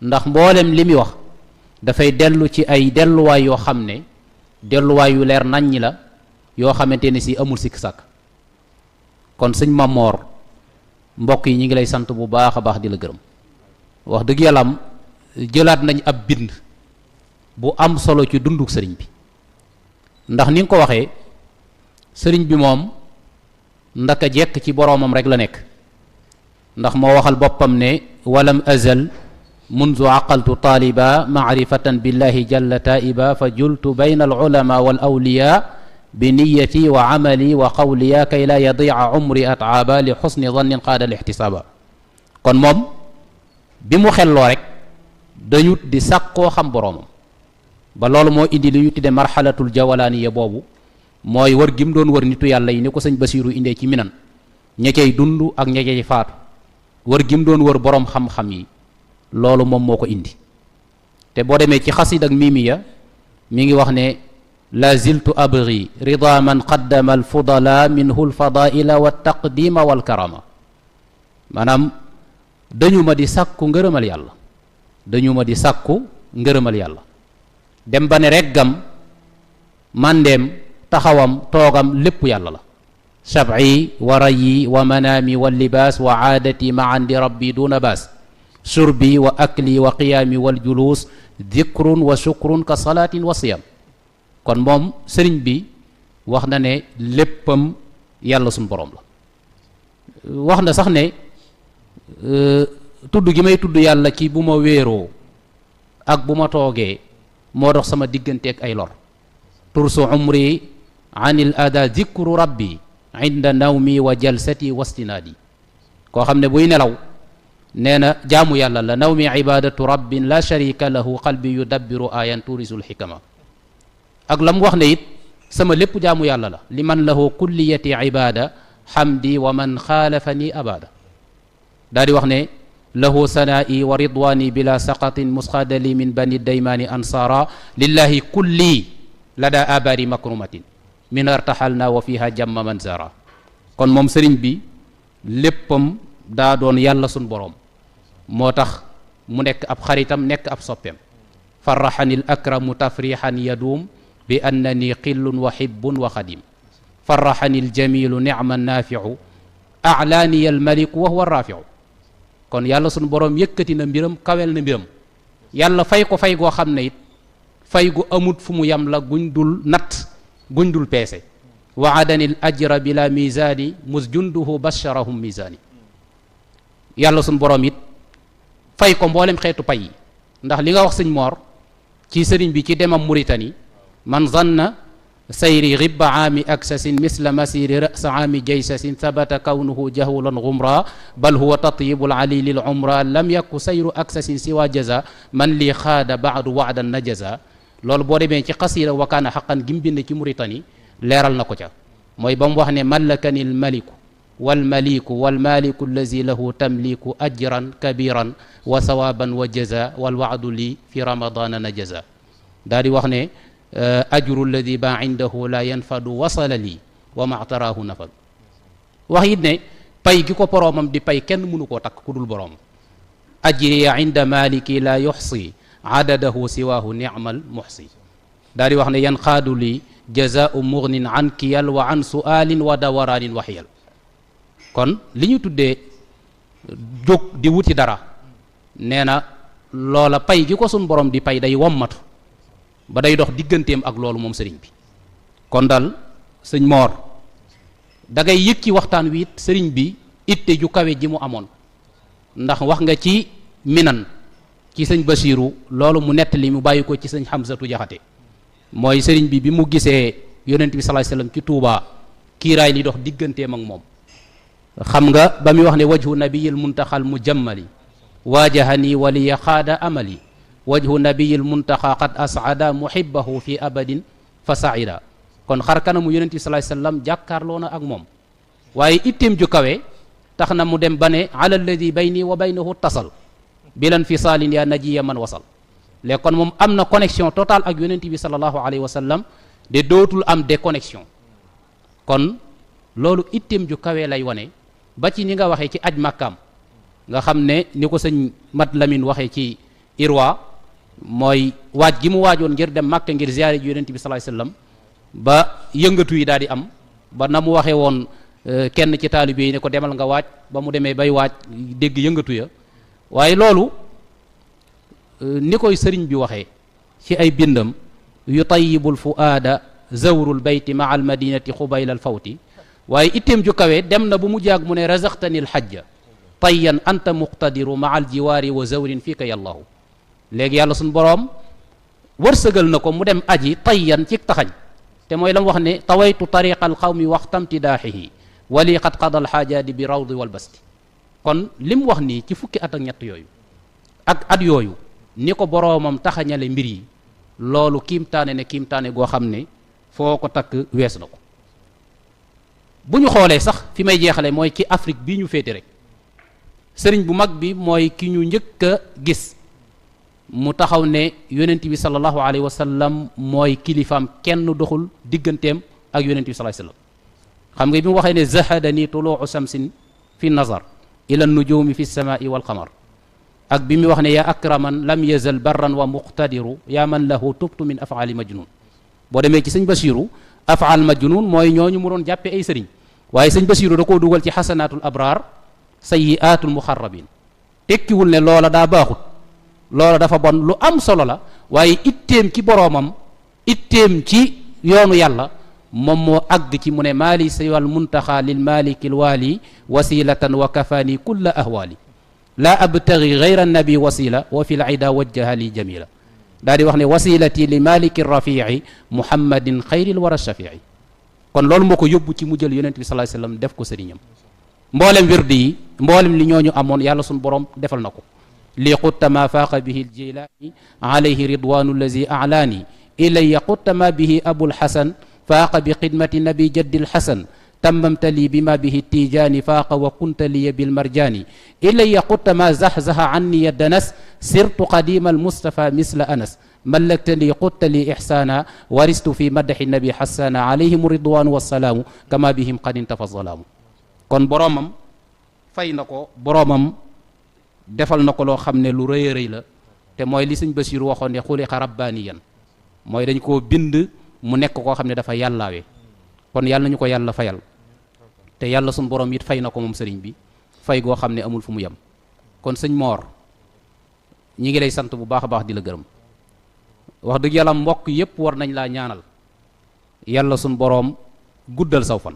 ndax mboolem li muy wax dafay dellu ci ay delluwaay yoo xam ne delluwaay yu leer naññi la, yoo xamante ne si amul sikk sàkk. kon sëñ Mamor mbokk yi ñi ngi lay sant bu baax a baax di la gërëm. wax dëgg yàlla am jëlaat nañ ab bind bu am solo ci dunduk sëriñ bi, ndax ni nga ko waxee sëriñ bi moom ndaka jekk ci boroomam rek la nekk, ndax moo waxal boppam ne walam azal munzu aqaltu taaliba maarifatan billahi jalla taiba fa jultu bayna al ulama wal awliya bi niyati wa amali wa qawliya kay la yadia umri ataaba li xusni dannin qaada al ixtisaaba. kon moom bi mu xelloo rek dañu di sàkkoo xam boroomam, ba loolu moo indi li ñu tudde marxalatul jawalaaniya boobu, mooy wër gi mu doon wër nitu yàlla yi ni ko sëñ Basiiru indee ci minan, ña cay dund ak ña cay faatu, wër gi mu doon wër boroom xam-xam yi, loolu moom moo ko indi. te boo demee ci xasid ak miimiya mi ngi wax ne la ziltu abri rida man qaddama al fudala minhu al fadaila wa taqdima wal karama. maanaam dañu ma di sàkku ngërëmal yàlla, dañu ma di sàkku ngërëmal yàlla, dem ba ne reggam màndeem taxawam toogam lépp yàlla la. shab'i wa rayi wa manaami wa libaas wa aadati ma andi rabbi duna baas, surbi wa akli wa qiyaami wal juluus dikrun wa shukrun ka salaatin wa siyam. kon moom sëriñ bi wax na ne léppam yàlla suñ borom la. wax na sax ne tudd gi may tudd yàlla ci bu ma wéeroo ak bu ma toogee moo dox sama digganteeg ay lor. tursu umri anil ada dikru rabbi inda nawmi wa jalsati wastinaadi. koo xam ne buy nelaw nee na jaamu yàlla la, nawmi ibadatu rabbin la sharika lahu qalbi yudabbiru ayan turisul xikama. ak la mu wax ne it sama lépp jaamu yàlla la, liman lahu kulliyati ibada hamdi wa man xaalafani abada. daa di wax ne lahu sanaa'i wa ridwani bila saqatin musxadali min bani daymaani ansara lillahi kulli lada abari makrumatin min artaxalna wa fiha jamma manzara. kon moom sëriñ bi léppam daa doon yàlla sun boroom, moo tax mu nekk ab xaritam nekk ab soppeem. farraxani l akramu tafrixan yaduum bi annani qillun wa hibbun wa xadim. farraxani l jamilu nicma naafiu alaaniya al maliku wa huwa raafiu. kon yàlla sun boroom yëkkati na mbiram, kawel na mbiram, yàlla fay ko fay goo xam ne it fay gu amut fu mu yam la, guñ dul natt guñ dul peese. waadani l ajra bila misaani mus junduhu basharahum misaani. yàlla suñ boroom it fay ko mboolem xeetu pay yi, ndax li nga wax sëñ Moor ci sëriñ bi ci demam Muritani, man zanna sayri ribba aami aksasin misla masiri rasa aami jaysasin sabata kawnuhu jahulan gumra bal huwa tatyibul ali lil umra lam yaku sayru aksasin siwa jaza man li xaada baadu waadan najaza. loolu boo demee ci xasida wakaana xaqan gi mu bind ci Muritani leeral na ko ca, mooy ba mu wax ne mallakani l maliku walmaliku walmaliku allazi lahu tamliku ajran kabiran wa sawaban wa jaza walwaadu li fi ramadana najaza daa di wax ne ajru alladi ba indahu la yanfadu wasala lii wa mactaraahu nafad wax it ne pay gi ko boroomam di pay kenn mënu koo takk ku dul boroom ajriya inda maliki la yuxsi adadahu siwaahu ni'mal muxsi daa di wax ne yan xaadu li jazaau mugnin an kiyal wa an sualin wa dawaraanin waxiyal kon li ñu tuddee jóg di wuti dara nee na loola pay gi ko sun borom di pay day wommatu ba day dox digganteem ak loolu moom sëriñ bi kon dal sëñ Moor da ngay yëg ci waxtaan wi it sëriñ bi itte ju kawe ji mu amoon ndax wax nga ci minan ci sëñ Basiiru loolu mu nettali mu bàyyi ko ci sëñ Xamsatu Jaxate mooy sëriñ bi mu gisee yonent bi sallallahu alayhi wasallam ci Tuubaa kiiraay li dox digganteem ak moom xam nga ba muy wax ne wajhu nabiyil muntaxal mujammali waajahani waliya xaada amali wajhu nabiyil muntaxa qad asada muhibbahu fi abadin fa saida kon xar kanamu yonent bi sallallahu alayhi wasallam jàkkaarloo na ak moom waaye itteem ju kawe tax na mu dem ba ne ala alladi bayni wa baynahu tasal bilan fisaalin ya najiya man wasal léegi kon moom am na connexion totale ak yonent bi sallallahu alayhi wa sallam de dootul am déconnexion kon loolu itteem ju kawe lay wane ba ci ni nga waxee ci aj màkkaam nga xam ne ni ko sëñ Mat Lamin waxee ci Irwa mooy waaj gi mu waajoon ngir dem màkka ngir ziyaare ji yonent bi sallallahu alayhi wa sallam ba yëngatu yi daal di am ba na mu waxee woon kenn ci taalibe yi ne ko demal nga waaj ba mu demee bay waaj dégg yëngatu ya waaye loolu ni koy sëriñ bi waxee ci ay bindam yutayibul fuaada zawrul bayti maa al madinati xubayla al fawti waaye itteem ju kawe dem na bu mu jaag mu ne razaqtani al xajja tayyan anta muqtadiru maa al jiwaari wa zawrin fiika yallahu léegi yàlla suñ boroom wërsëgal na ko mu dem aji tayyan ci taxañ te mooy la mu wax ne tawaytu tariqa al xawmi waxtamtidaaxihi wali qad qada al xaajaadi bi rawdi wal basti kon li mu wax nii ci fukki at ak ñett yooyu ak at yooyu ni ko boroomam taxañale mbir yi loolu kiimtaane ne kiimtaane goo xam ne foo ko takk wees na ko bu ñu xoolee sax fi may jeexale mooy ci Afrique bii ñu féete rek sëriñ bu mag bi mooy ki ñu njëkk a gis mu taxaw ne yonent bi sallallahu alayhi wa sallam mooy kilifaam kenn doxul digganteem ak yonent bi sallallahu alayhi wa sallam xam nga bi mu waxee ne zahadani tuluu shamsin fi nazar ila nujumi fi samai wal qamar ak bi mu wax ne yaa akraman lam yazal barran wa muqtadiru yaa man lahu tubtu min afaali majnun boo demee ci sëñ Basiiru afaal majnun mooy ñooñu mu doon jàppe ay sëriñ waaye sëñ Basiiru da koo dugal ci xasanaatul abraar sayyiaatul muxarrabin tekkiwul ne loola daa baaxut loola dafa bon lu am solo la waaye itteem ci boroomam itteem ci yoonu yàlla moom moo àgg ci mu ne maali siwal muntaxa lil maliki l waali wasilatan wa kafaani kulla ahwaali laa abtagi gayra nabi wasila wa fi l ida wajjaha li jamila daa di wax ne wasilati li maliki rafii muhammadin xayril wara shafii kon loolu moo ko yóbbu ci mu jël yonent bi sallallahu alayhi wasallam def ko sëriñam mboolem wirdi yi mboolem li ñooñu amoon yàlla suñu borom defal na ko li qutta ma faaqa bihi ljilaani alayhi ridwanu allazi alaani ilaya qutta ma bihi abul hasan faaqa bi xidmati nabi jaddil hasan tammamta lii bima bihi tijaani faaqa wa kunta liya bilmarjaani ilaya qutta ma zahzaha anni ya danas sirtu qadima almustafa misla anas mallakta lii qutta lii ihsaana waristu fi madaxi nabi hassana alayhim ridwanu wassalaamu kama bihim qad intafa zalaamu kon boroomam fay na ko boroomam defal na ko loo xam ne lu rëy a rëy la te mooy li sëñ Basiiru waxoon ne xuliqa rabbaaniyan mooy dañ koo bind mu nekk koo xam ne dafa yàllaawee kon yàlla nañu ko yàlla fayal te yàlla suñ borom it fay na ko moom sëriñ bi fay goo xam ne amul fu mu yem kon sëñ Moor ñi ngi lay sant bu baax a baax di la gërëm wax dëgg yàlla mbokk yépp war nañ laa ñaanal yàlla suñ boroom guddal saw fan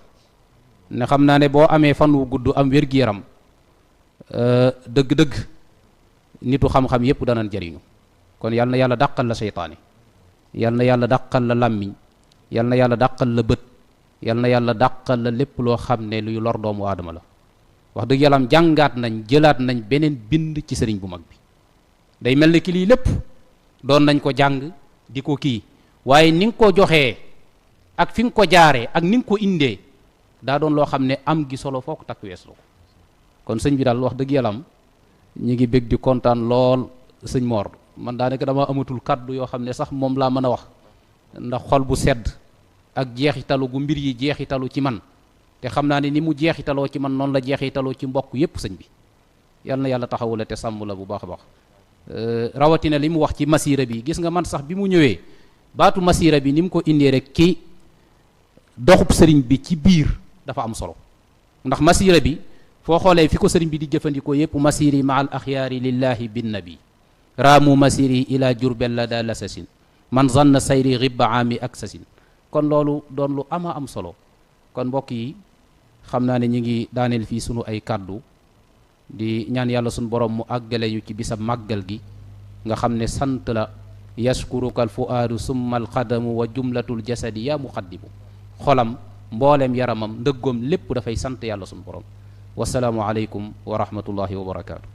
ne xam naa ne boo amee fan wu gudd am wér-gi-yaram dëgg-dëgg nitu xam-xam yépp danañ jariñu kon yal na yàlla dàqal la seytaane yal na yàlla dàqal la làmmiñ yal na yàlla dàqal la bët yal na yàlla dàqal la lépp loo xam ne luy lor doomu aadama la wax dëgg yàlla jàngaat nañ jëlaat nañ beneen bind ci sëriñ bu mag bi day mel ne ki lii lépp doon nañ ko jàng di ko kii waaye ni nga ko joxee ak fi nga ko jaaree ak ni nga ko indee daa doon loo xam ne am gi solo foo ko takk wees la ko kon sëñ bi daal wax dëgg yàlla am ñu ngi bég di kontaan lool sëñ Mor man daanaka dama amatul kàddu yoo xam ne sax moom laa mën a wax ndax xol bu sedd ak jeexitalu gu mbir yi jeexitalu ci man te xam naa ne ni mu jeexitaloo ci man noonu la jeexitaloo ci mbokk yépp sëñ bi yal na yàlla taxawu la te sàmm la bu baax a baax rawatina li mu wax ci masira bi gis nga man sax bi mu ñëwee baatu masira bi ni mu ko indee rek ki doxub sëriñ bi ci biir dafa am solo ndax masira bi foo xoolee fi ko sëriñ bi di jëfandikoo yépp masiri ma al axyaari lillahi bin nabi raamu masiri ila jurbel la daa lasasin man zanna sayri ribba aami ak sasin kon loolu doon lu ama am solo kon mbokk yi xam naa ne ñu ngi daaneel fii sunu ay kàddu di ñaan yàlla sunu borom mu àggale ñu ci bisab màggal gi nga xam ne sant la yashkuruka al fuaadu summa al qadamu wa jumlatul jasadi ya muqaddimu xolam mbooleem yaramam ndëggoom lépp dafay sant yàlla sunu borom wasalaamu aleykum wa rahmatullahi wa barakaatu